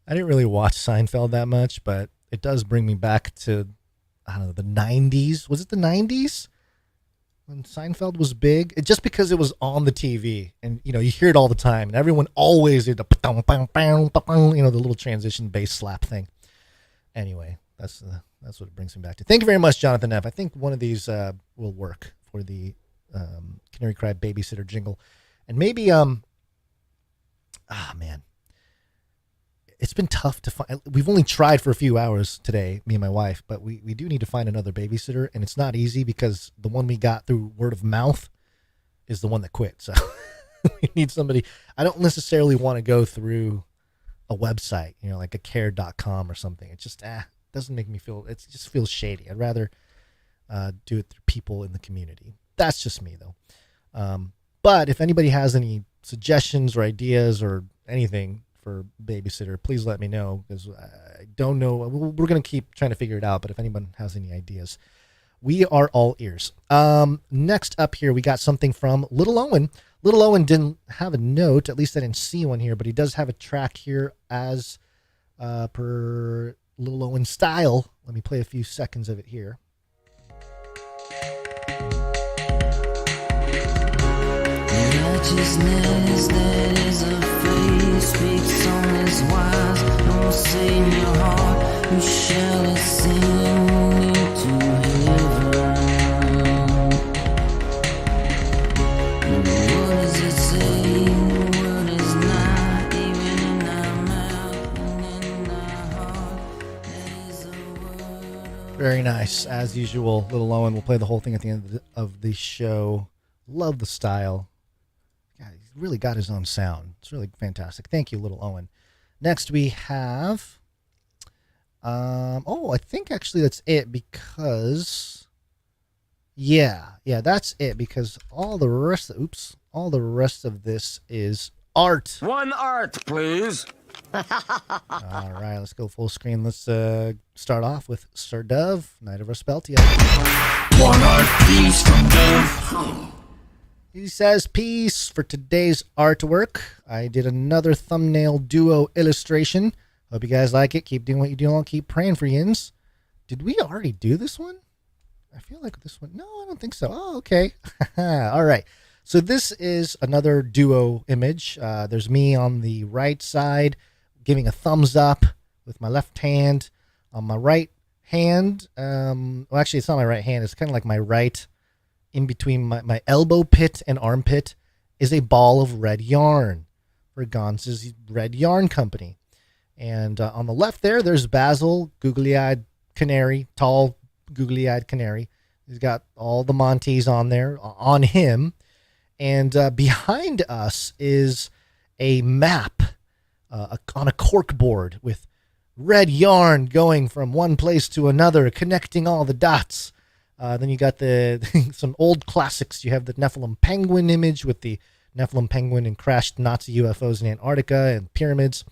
I didn't really watch Seinfeld that much, but it does bring me back to, I don't know, the 90s. Was it the 90s? When Seinfeld was big, just because it was on the TV, and you know you hear it all the time, and everyone always did the you know, the little transition bass slap thing. Anyway, that's what it brings me back to. Thank you very much, Jonathan F. I think one of these will work for the Canary Cry Babysitter jingle, and maybe man, it's been tough to find. We've only tried for a few hours today, me and my wife, but we do need to find another babysitter, and it's not easy because the one we got through word of mouth is the one that quit. So we need somebody. I don't necessarily want to go through a website, like a care.com or something. It just doesn't make me feel, it just feels shady. I'd rather do it through people in the community. That's just me, though. But if anybody has any suggestions or ideas or anything for babysitter, please let me know, because I don't know. We're going to keep trying to figure it out, but if anyone has any ideas, we are all ears. Next up here, we got something from Little Owen. Little Owen didn't have a note, at least I didn't see one here, but he does have a track here as per Little Owen style. Let me play a few seconds of it here. Righteousness that is of faith speaks on his wise. Don't say in your heart, you shall ascend me to heaven. What does it say? The word is not even in our mouth and in our heart. That is a word. Very nice. As usual, Little Owen will play the whole thing at the end of the show. Love the style. He's really got his own sound. It's really fantastic. Thank you, Little Owen. Next we have, I think actually that's it, because, that's it, because all the rest of this is art. One art, please. All right, let's go full screen. Let's start off with Sir Dove, Knight of Respeltia. One art, please, from Dove. He says, peace for today's artwork. I did another thumbnail duo illustration. Hope you guys like it. Keep doing what you do. I'll keep praying for yins. Did we already do this one? I feel like this one. No, I don't think so. Oh, okay. All right. So this is another duo image. There's me on the right side giving a thumbs up with my left hand. On my right hand, well, actually, it's not my right hand. It's kind of like my right, in between my elbow pit and armpit, is a ball of red yarn for Gons's Red Yarn Company. And on the left there's Basil, googly-eyed canary, tall googly-eyed canary. He's got all the Monties on there, on him. And behind us is a map on a cork board with red yarn going from one place to another, connecting all the dots. Then you got some old classics. You have the Nephilim penguin image with the Nephilim penguin and crashed Nazi UFOs in Antarctica and pyramids.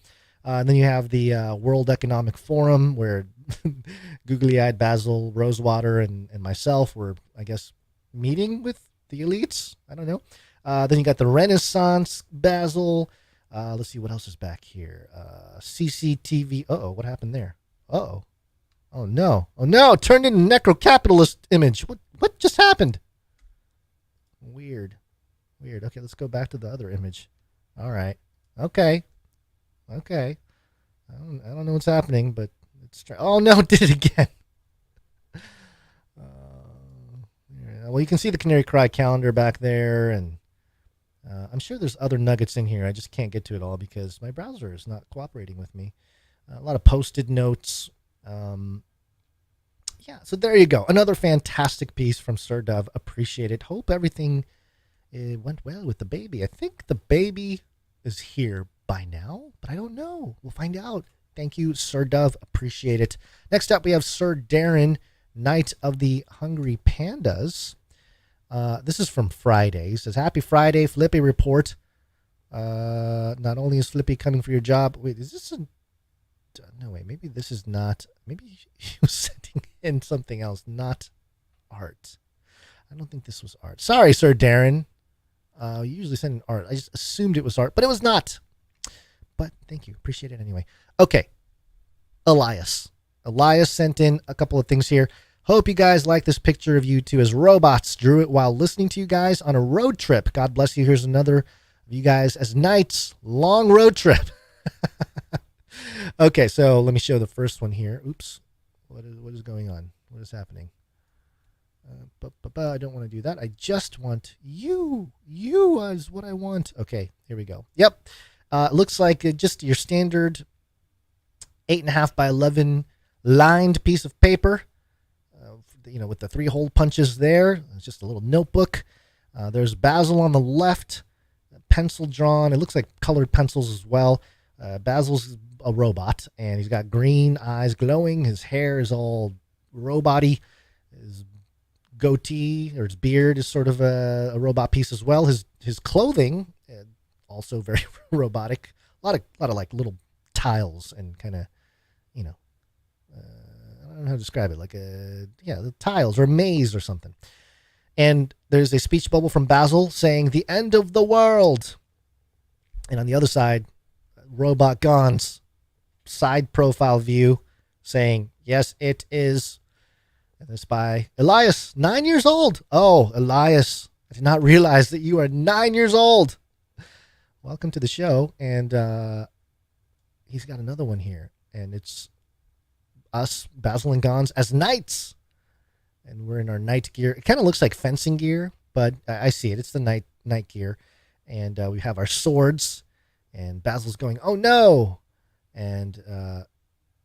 Then you have the World Economic Forum, where googly-eyed Basil Rosewater and myself were, I guess, meeting with the elites. I don't know. Then you got the Renaissance Basil. Let's see what else is back here. CCTV. Uh-oh, what happened there? Uh-oh. Oh no! Oh no! It turned into necro-capitalist image. What just happened? Weird. Okay, let's go back to the other image. All right. Okay. I don't know what's happening, but it's. Oh no! It did it again. Well, you can see the Canary Cry calendar back there, and I'm sure there's other nuggets in here. I just can't get to it all because my browser is not cooperating with me. A lot of posted notes. So there you go. Another fantastic piece from Sir Dove. Appreciate it. Hope everything went well with the baby. I think the baby is here by now, but I don't know. We'll find out. Thank you, Sir Dove. Appreciate it. Next up, we have Sir Darren, Knight of the Hungry Pandas. This is from Friday. He says, happy Friday, Flippy report. Not only is Flippy coming for your job. Wait, is this a... No, wait, maybe this is not... Maybe he was sending in something else, not art. I don't think this was art. Sorry, Sir Darren. You usually send in art. I just assumed it was art, but it was not. But thank you. Appreciate it anyway. Okay. Elias sent in a couple of things here. Hope you guys like this picture of you two as robots. Drew it while listening to you guys on a road trip. God bless you. Here's another of you guys as knights. Long road trip. Okay, so let me show the first one here. Oops. What is going on? What is happening? I don't want to do that. I just want you. You is what I want. Okay, here we go. Yep. Looks like just your standard 8.5 by 11 lined piece of paper. With the 3-hole punches there. It's just a little notebook. There's Basil on the left, pencil drawn. It looks like colored pencils as well. Basil's a robot, and he's got green eyes glowing. His hair is all robot-y. His goatee or his beard is sort of a robot piece as well. His clothing also very robotic. A lot of like little tiles and kind of, I don't know how to describe it, like the tiles or a maze or something. And there's a speech bubble from Basil saying the end of the world. And on the other side, Robot Gon's side profile view saying, yes, it is. And this by Elias, 9 years old. Oh, Elias, I did not realize that you are 9 years old. Welcome to the show. And he's got another one here. And it's us, Basil and Gons, as knights. And we're in our knight gear. It kind of looks like fencing gear, but I see it. It's the knight gear. And we have our swords. And Basil's going, oh no. And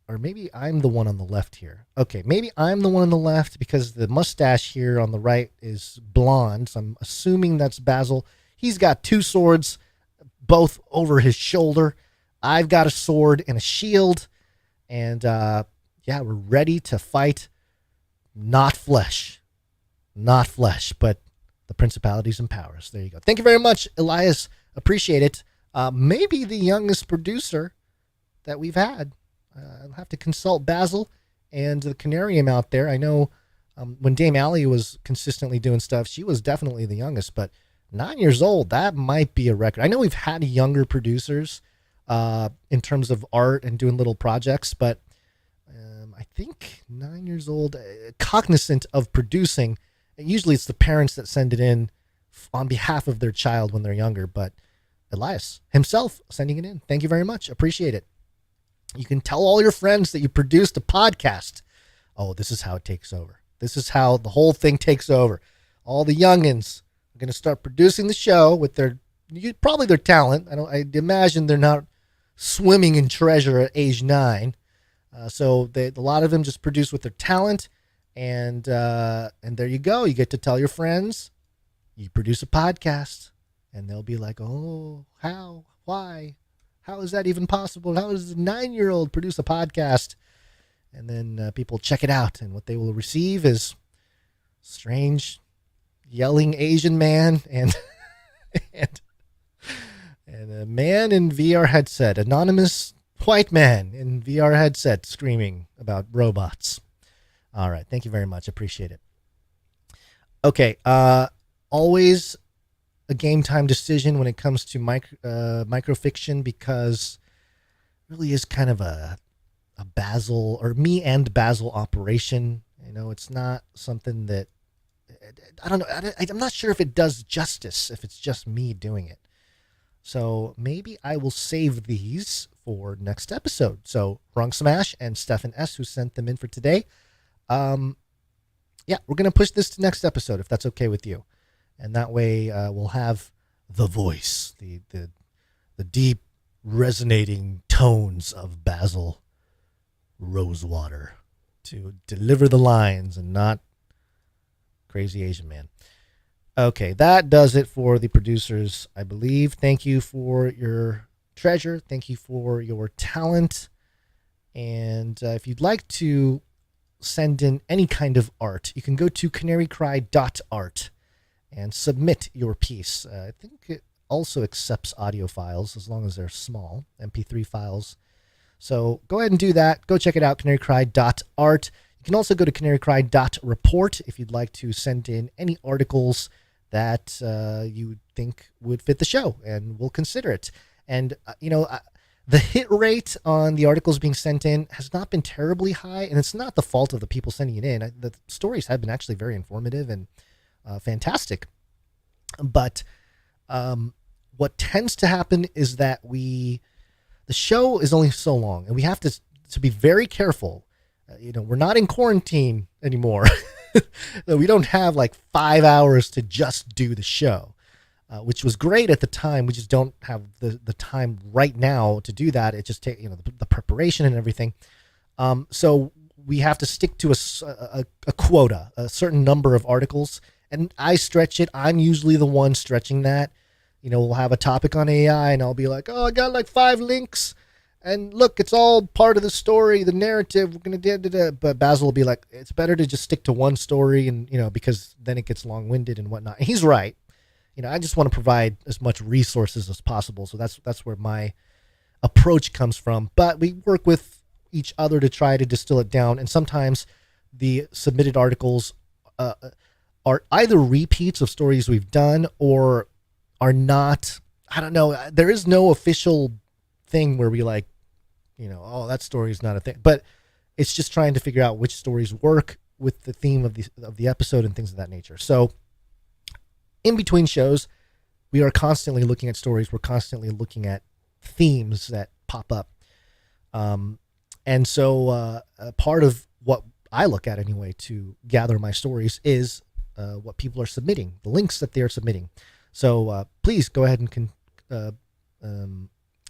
or maybe I'm the one on the left here. Okay, maybe I'm the one on the left because the mustache here on the right is blonde. So I'm assuming that's Basil. He's got two swords, both over his shoulder. I've got a sword and a shield. And we're ready to fight. Not flesh, but the principalities and powers. There you go. Thank you very much, Elias. Appreciate it. Maybe the youngest producer that we've had. I'll have to consult Basil and the Canary out there. I know when Dame Allie was consistently doing stuff, she was definitely the youngest, but 9 years old, that might be a record. I know we've had younger producers in terms of art and doing little projects, but I think 9 years old, cognizant of producing. Usually it's the parents that send it in on behalf of their child when they're younger, but Elias himself sending it in. Thank you very much. Appreciate it. You can tell all your friends that you produced a podcast. Oh, this is how it takes over. This is how the whole thing takes over. All the youngins are going to start producing the show with probably their talent. I imagine they're not swimming in treasure at age 9. So a lot of them just produce with their talent, and there you go. You get to tell your friends you produce a podcast, and they'll be like, "Oh, how? Why? How is that even possible? How does a 9-year-old produce a podcast?" And then people check it out, and what they will receive is strange, yelling Asian man and a man in VR headset, anonymous white man in VR headset screaming about robots. All right. Thank you very much. Appreciate it. Okay. Always a game time decision when it comes to microfiction, because it really is kind of a Basil or me and Basil operation. It's not something that I don't know. I'm not sure if it does justice if it's just me doing it. So maybe I will save these for next episode. So Wrong Smash and Stefan S., who sent them in for today. We're going to push this to next episode, if that's okay with you. And that way we'll have the voice, the deep, resonating tones of Basil Rosewater to deliver the lines and not crazy Asian man. Okay, that does it for the producers, I believe. Thank you for your treasure. Thank you for your talent. And if you'd like to send in any kind of art, you can go to canarycry.art and submit your piece. I think it also accepts audio files as long as they're small, MP3 files. So go ahead and do that. Go check it out, canarycry.art. You can also go to canarycry.report if you'd like to send in any articles that you think would fit the show, and we'll consider it. And, the hit rate on the articles being sent in has not been terribly high, and it's not the fault of the people sending it in. The stories have been actually very informative and fantastic. But what tends to happen is that the show is only so long, and we have to be very careful. We're not in quarantine anymore. We don't have like 5 hours to just do the show, which was great at the time. We just don't have the time right now to do that. It just takes, the preparation and everything. So we have to stick to a quota, a certain number of articles, and I stretch it. I'm usually the one stretching that. We'll have a topic on AI, and I'll be like, oh, I got like 5 links. and look, it's all part of the story, the narrative. We're going to do. But Basil will be like, it's better to just stick to one story, and because then it gets long-winded and whatnot. And he's right. I just want to provide as much resources as possible. So that's where my approach comes from. But we work with each other to try to distill it down. And sometimes the submitted articles are either repeats of stories we've done or are not. I don't know. There is no official thing where we oh, that story is not a thing. But it's just trying to figure out which stories work with the theme of the episode and things of that nature. So in between shows, we are constantly looking at stories. We're constantly looking at themes that pop up. And so part of what I look at anyway to gather my stories is what people are submitting, the links that they're submitting. So please go ahead and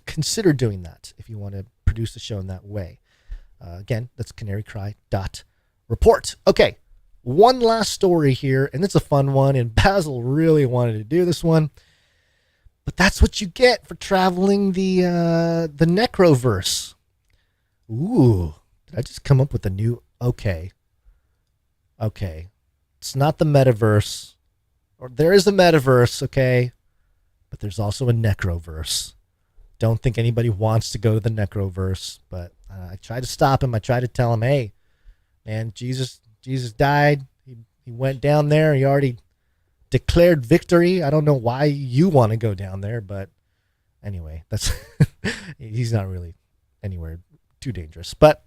consider doing that if you want to produce the show in that way. Again, that's canarycry.report. Okay. One last story here, and it's a fun one, and Basil really wanted to do this one. But that's what you get for traveling the Necroverse. Ooh, did I just come up with a new... Okay. It's not the Metaverse. Or there is a Metaverse, okay? But there's also a Necroverse. Don't think anybody wants to go to the Necroverse, but I tried to stop him. I tried to tell him, hey, man, Jesus died. He went down there. He already declared victory. I don't know why you want to go down there, but anyway, that's he's not really anywhere too dangerous. But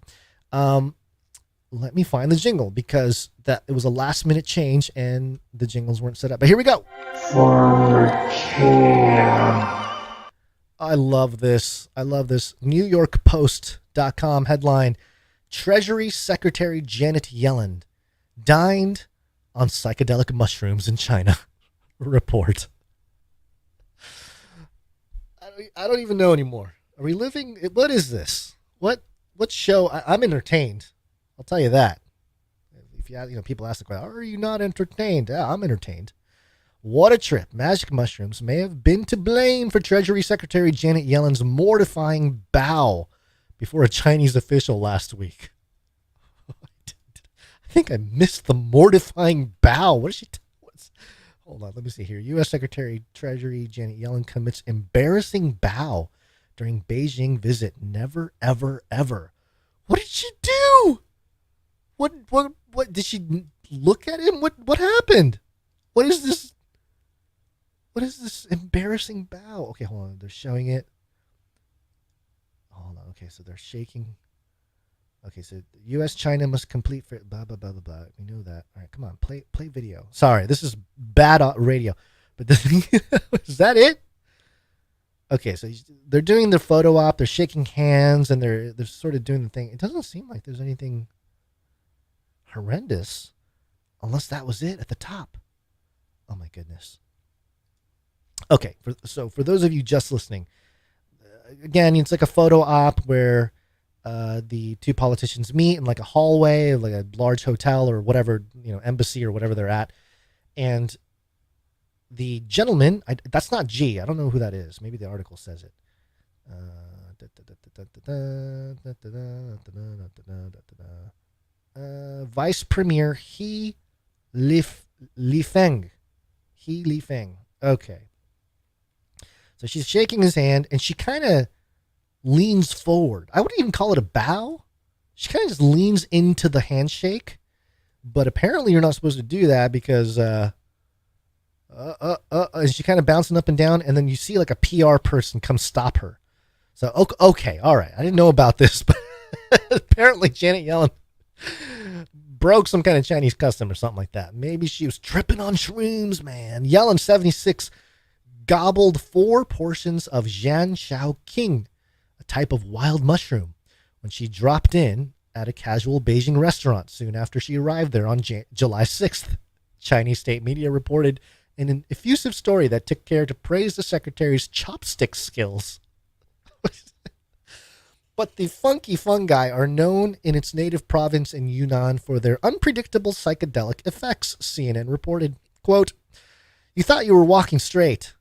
let me find the jingle because it was a last minute change and the jingles weren't set up. But here we go. I love this. NewYorkPost.com headline: Treasury Secretary Janet Yellen dined on psychedelic mushrooms in China. Report. I don't even know anymore. Are we living? What is this? What show? I'm entertained. I'll tell you that. If people ask the question, are you not entertained? Yeah, I'm entertained. What a trip. Magic mushrooms may have been to blame for Treasury Secretary Janet Yellen's mortifying bow before a Chinese official last week. I think I missed the mortifying bow. What is she? Hold on, let me see here. U.S. Secretary Treasury Janet Yellen commits embarrassing bow during Beijing visit. Never, ever, ever. What did she do? What did she look at him? What happened? What is this? What is this embarrassing bow? Okay, hold on. They're showing it. Hold on. Okay, so they're shaking. Okay, so U.S. China must complete for blah blah blah blah blah. We know that. All right, come on, play video. Sorry, this is bad radio, but the thing is that it? Okay, so they're doing the photo op. They're shaking hands and they're sort of doing the thing. It doesn't seem like there's anything horrendous, unless that was it at the top. Oh my goodness. Okay, for those of you just listening, again, it's like a photo op where the two politicians meet in like a hallway of like a large hotel or whatever, embassy or whatever they're at. And the gentleman, that's not G. I don't know who that is. Maybe the article says it. Vice Premier He Lifeng. Okay. So she's shaking his hand and she kind of leans forward. I wouldn't even call it a bow. She kind of just leans into the handshake. But apparently you're not supposed to do that because and she kind of bouncing up and down, and then you see like a PR person come stop her. So okay, all right. I didn't know about this, but apparently Janet Yellen broke some kind of Chinese custom or something like that. Maybe she was tripping on shrooms, man. Yellen, 76, gobbled 4 portions of Zhan Shao King, a type of wild mushroom, when she dropped in at a casual Beijing restaurant soon after she arrived there on July 6th. Chinese state media reported in an effusive story that took care to praise the secretary's chopstick skills. But the funky fungi are known in its native province in Yunnan for their unpredictable psychedelic effects, CNN reported. Quote, "You thought you were walking straight,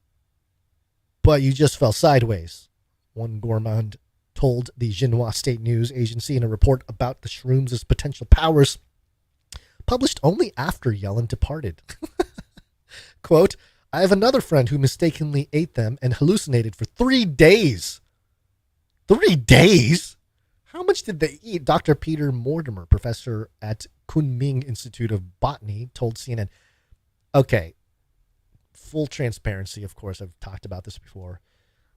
but you just fell sideways," one gourmand told the Xinhua State News Agency in a report about the shrooms' potential powers, published only after Yellen departed. Quote, I have another friend who mistakenly ate them and hallucinated for 3 days. 3 days? How much did they eat? Dr. Peter Mortimer, professor at Kunming Institute of Botany, told CNN. Okay, full transparency, of course, I've talked about this before.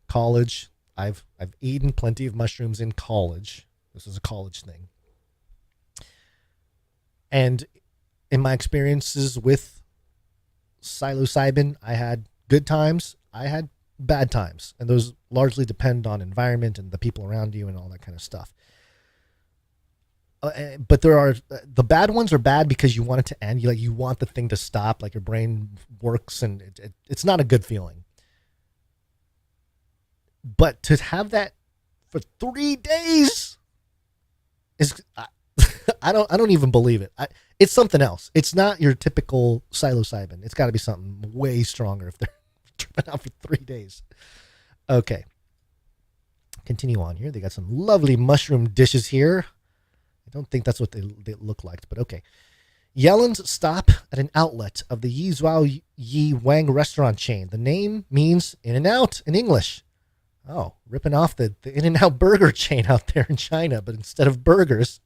College, I've eaten plenty of mushrooms in college. This is a college thing. And in my experiences with psilocybin, I had good times, I had bad times, and those largely depend on environment and the people around you and all that kind of stuff. But there are the bad ones are bad because you want it to end. You want the thing to stop, like your brain works, and it's not a good feeling. But to have that for 3 days is I don't even believe it. It's something else. It's not your typical psilocybin. It's got to be something way stronger if they're tripping out for 3 days. Okay. Continue on here. They got some lovely mushroom dishes here. I don't think that's what they look like, but okay. Yellen's stop at an outlet of the Yizhuao Yi Wang restaurant chain. The name means in and out in English. Oh, ripping off the In-N-Out burger chain out there in China, but instead of burgers,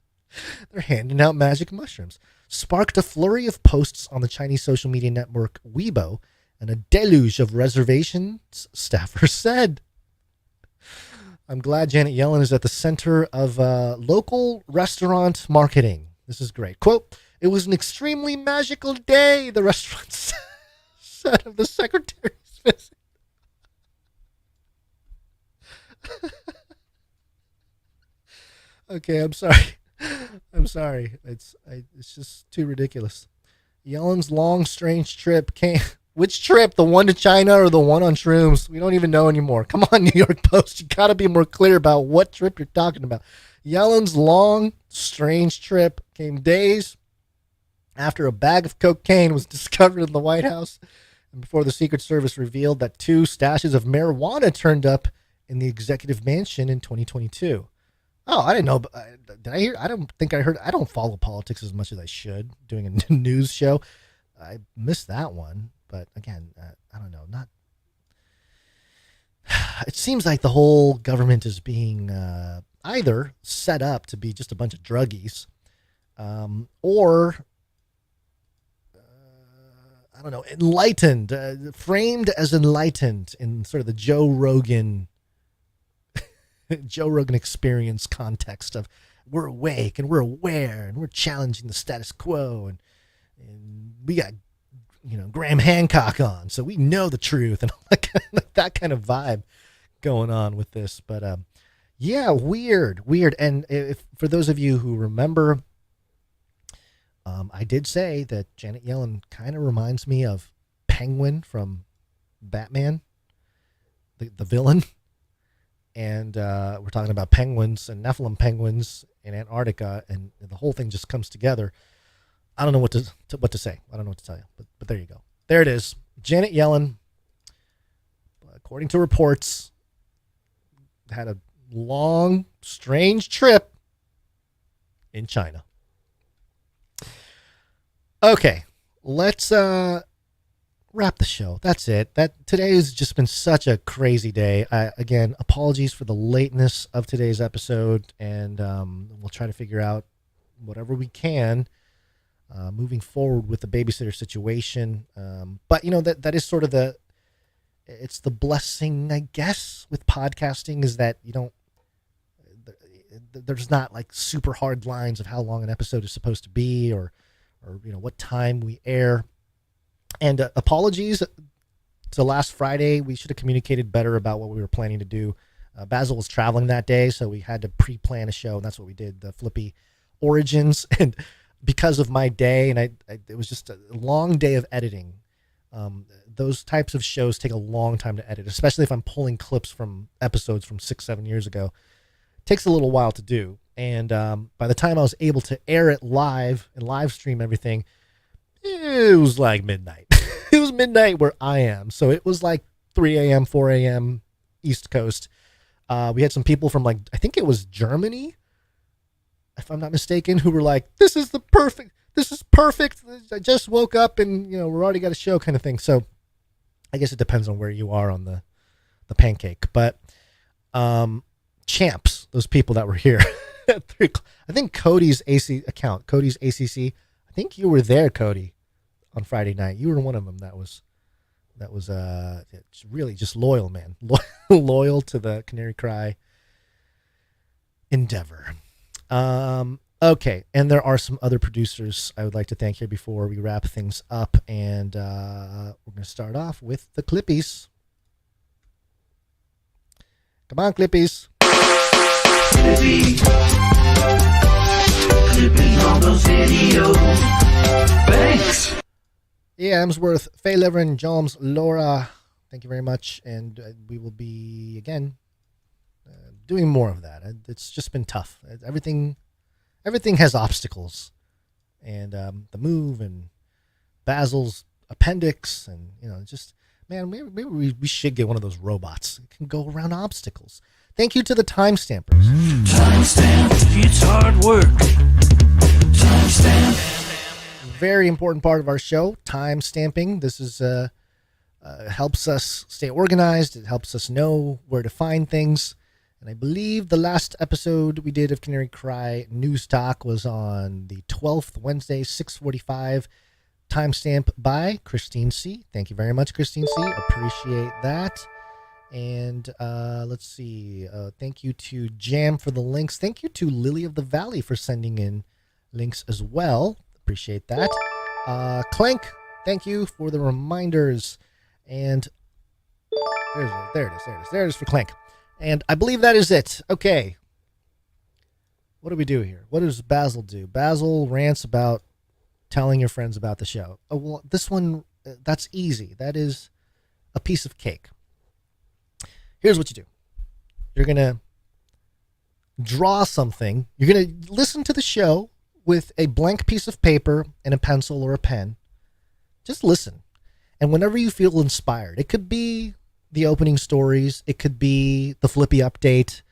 they're handing out magic mushrooms. Sparked a flurry of posts on the Chinese social media network Weibo, and a deluge of reservations, staffers said. I'm glad Janet Yellen is at the center of local restaurant marketing. This is great. Quote, it was an extremely magical day, the restaurant said of the secretary's visit. Okay, I'm sorry. I'm sorry. It's just too ridiculous. Yellen's long, strange trip came... Which trip? The one to China or the one on shrooms? We don't even know anymore. Come on, New York Post. You got to be more clear about what trip you're talking about. Yellen's long, strange trip came days after a bag of cocaine was discovered in the White House and before the Secret Service revealed that 2 stashes of marijuana turned up in the executive mansion in 2022. Oh, I didn't know. Did I hear? I don't think I heard. I don't follow politics as much as I should, doing a news show. I missed that one. But again, I don't know. Not. It seems like the whole government is being either set up to be just a bunch of druggies, or I don't know, enlightened, framed as enlightened in sort of the Joe Rogan experience context of we're awake and we're aware and we're challenging the status quo and we got. Graham Hancock on, so we know the truth and all that kind of vibe going on with this. But yeah, weird. And if for those of you who remember, I did say that Janet Yellen kind of reminds me of Penguin from Batman, the villain. And we're talking about penguins and Nephilim penguins in Antarctica, and the whole thing just comes together. I don't know what to say. I don't know what to tell you, but there you go. There it is. Janet Yellen, according to reports, had a long, strange trip in China. Okay, let's wrap the show. That's it. Today has just been such a crazy day. Again, apologies for the lateness of today's episode, and we'll try to figure out whatever we can. Moving forward with the babysitter situation. But that is sort of it's the blessing, I guess, with podcasting is that there's not like super hard lines of how long an episode is supposed to be or what time we air. And apologies to last Friday. We should have communicated better about what we were planning to do. Basil was traveling that day, so we had to pre-plan a show, and that's what we did, the FLIPPY Origins. And because of my day, and it was just a long day of editing. Those types of shows take a long time to edit, especially if I'm pulling clips from episodes from 6-7 years ago. It takes a little while to do. And by the time I was able to air it live and live stream everything, it was like midnight. It was midnight where I am. So it was like 3 a.m., 4 a.m. East Coast. We had some people from I think it was Germany, if I'm not mistaken, who were like, this is perfect. I just woke up and, we're already got a show kind of thing. So I guess it depends on where you are on the pancake. But champs, those people that were here at 3 o'clock. I think Cody's Cody's ACC. I think you were there, Cody, on Friday night. You were one of them that was really just loyal, man. Loyal to the Canary Cry endeavor. Okay, and there are some other producers I would like to thank here before we wrap things up, and we're going to start off with the Clippies. Come on, Clippies. Clippy on those videos. Thanks. Yeah, Emsworth, Faye Leverin, Joms, Laura, thank you very much, and we will be, again, doing more of that. It's just been tough. Everything has obstacles, and the move and Basil's appendix, and just man, maybe we should get one of those robots. It can go around obstacles. Thank you to the timestampers. Timestamp, it's hard work. Timestamp. Very important part of our show, timestamping. This is helps us stay organized. It helps us know where to find things. And I believe the last episode we did of Canary Cry News Talk was on the 12th, Wednesday, 6:45, timestamp by Christine C. Thank you very much, Christine C. Appreciate that. And let's see. Thank you to Jam for the links. Thank you to Lily of the Valley for sending in links as well. Appreciate that. Clank, thank you for the reminders. And there it is for Clank. And I believe that is it. Okay. What do we do here? What does Basil do? Basil rants about telling your friends about the show. Oh, well, this one, that's easy. That is a piece of cake. Here's what you do. You're going to draw something. You're going to listen to the show with a blank piece of paper and a pencil or a pen. Just listen. And whenever you feel inspired, it could be the opening stories. It could be the FLIPPY update.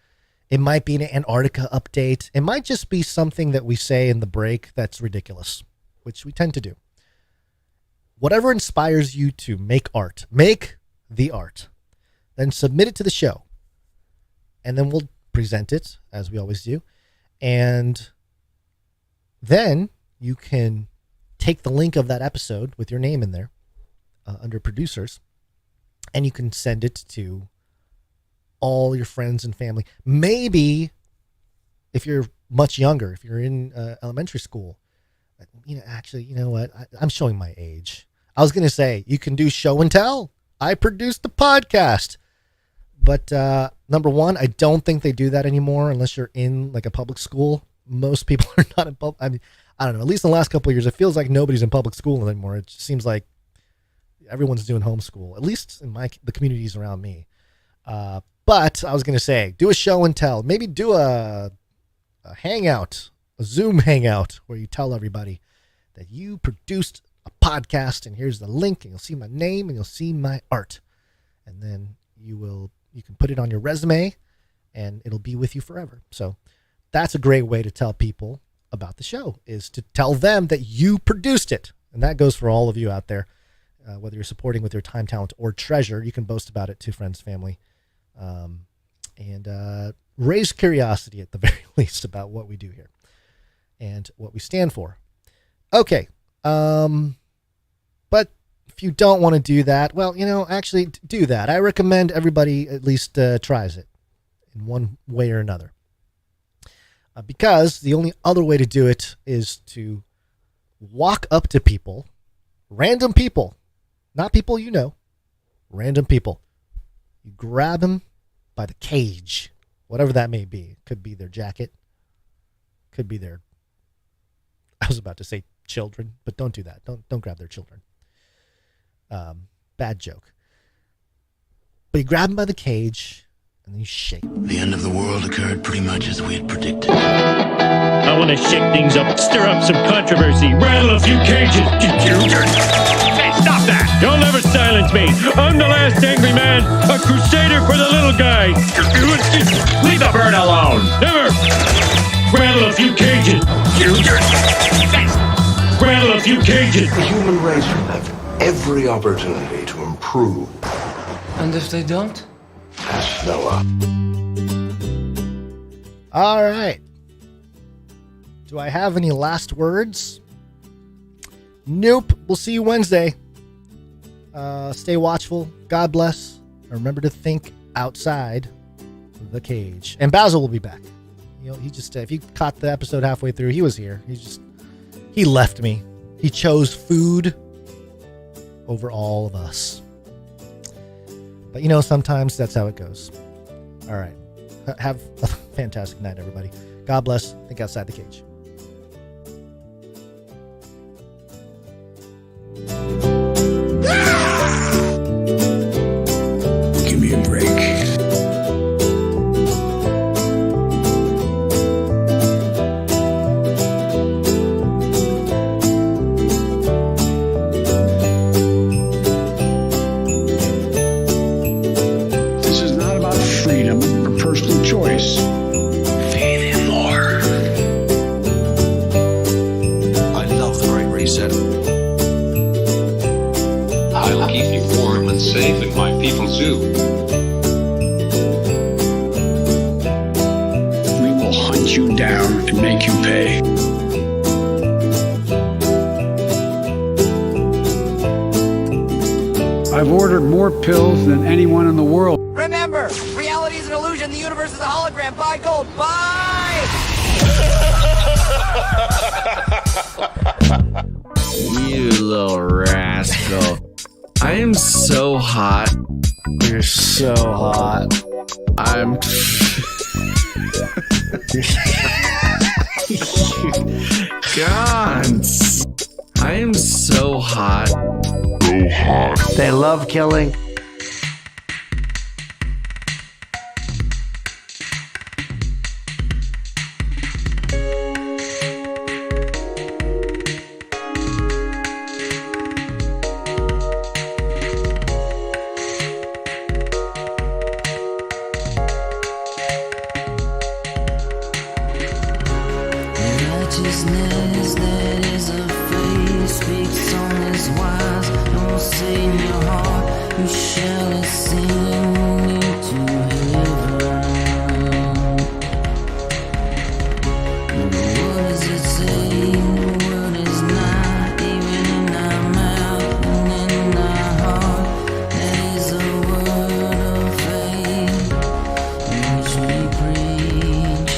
It might be an Antarctica update. It might just be something that we say in the break that's ridiculous, which we tend to do. Whatever inspires you to make art, make the art. Then submit it to the show. And then we'll present it, as we always do. And then you can take the link of that episode with your name in there under producers, and you can send it to all your friends and family. Maybe if you're much younger, if you're in elementary school, actually, you know what? I'm showing my age. I was going to say you can do show and tell. I produced the podcast. But number one, I don't think they do that anymore unless you're in like a public school. Most people are not in public. I mean, I don't know. At least in the last couple of years, it feels like nobody's in public school anymore. It just seems like everyone's doing homeschool, at least in the communities around me. But I was going to say, do a show and tell. Maybe do a hangout, a Zoom hangout, where you tell everybody that you produced a podcast, and here's the link, and you'll see my name, and you'll see my art. And then you can put it on your resume, and it'll be with you forever. So that's a great way to tell people about the show, is to tell them that you produced it. And that goes for all of you out there. Whether you're supporting with your time, talent, or treasure, you can boast about it to friends, family, and raise curiosity at the very least about what we do here and what we stand for. Okay. But if you don't want to do that, well, actually do that. I recommend everybody at least tries it in one way or another. Because the only other way to do it is to walk up to people, random people, not people you know, random people. You grab them by the cage, whatever that may be. It could be their jacket, could be their, I was about to say children, but don't do that. Don't grab their children. Bad joke. But you grab them by the cage and then you shake them. The end of the world occurred pretty much as we had predicted. I want to shake things up, stir up some controversy, rattle a few cages. Hey, stop that! You'll never silence me. I'm the last angry man, a crusader for the little guy. Leave the bird alone. Never. Rattle a few cages. Rattle a few cages. The human race will have every opportunity to improve. And if they don't? Ask Noah. All right. Do I have any last words? Nope. We'll see you Wednesday. Stay watchful. God bless. And remember to think outside the cage. And Basil will be back. You know, he just, if you caught the episode halfway through, he was here. He left me. He chose food over all of us. But you know, sometimes that's how it goes. All right. Have a fantastic night, everybody. God bless. Think outside the cage. Give me a break. This is not about freedom or personal choice. Faith in more. I love the Great Reset. I'll keep you warm and safe in my people zoo. We will hunt you down and make you pay. I've ordered more pills than anyone in the world. Remember, reality is an illusion. The universe is a hologram. Buy gold. Buy! You little rascal. I am so hot. You're so hot. I'm... Gons. I am so hot. So hot. They love killing. Righteousness that is of faith speaks on his wise. Don't say in your heart, you shall ascend into heaven. What does it say? The word is not even in our mouth and in our heart. That is a word of faith which we preach.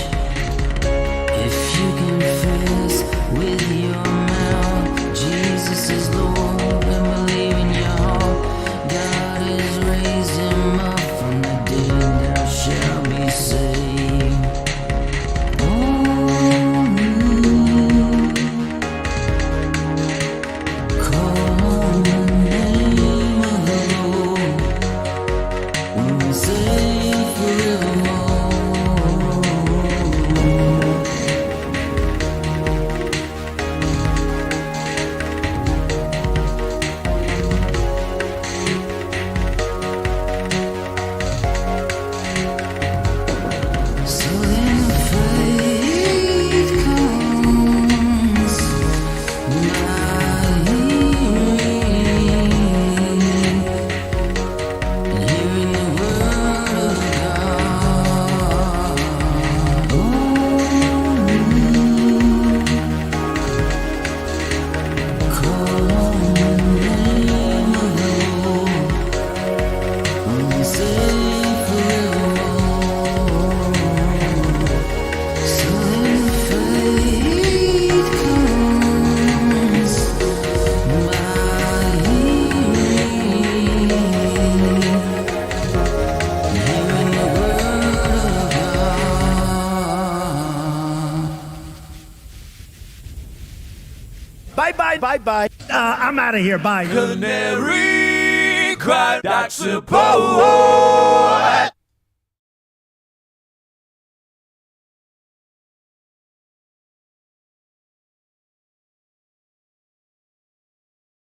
If you confess with your mouth Jesus is Lord and believe in your heart God has raised him up from the dead, thou shalt be saved. Call on the name of the Lord and be saved forevermore. So then faith comes by hearing, and hearing the word of God. Call on the name of the Lord and be saved forevermore. So then faith comes by hearing, hearing the word of God. Bye bye, bye bye. I'm out of here. Bye. Canary cried, I suppose.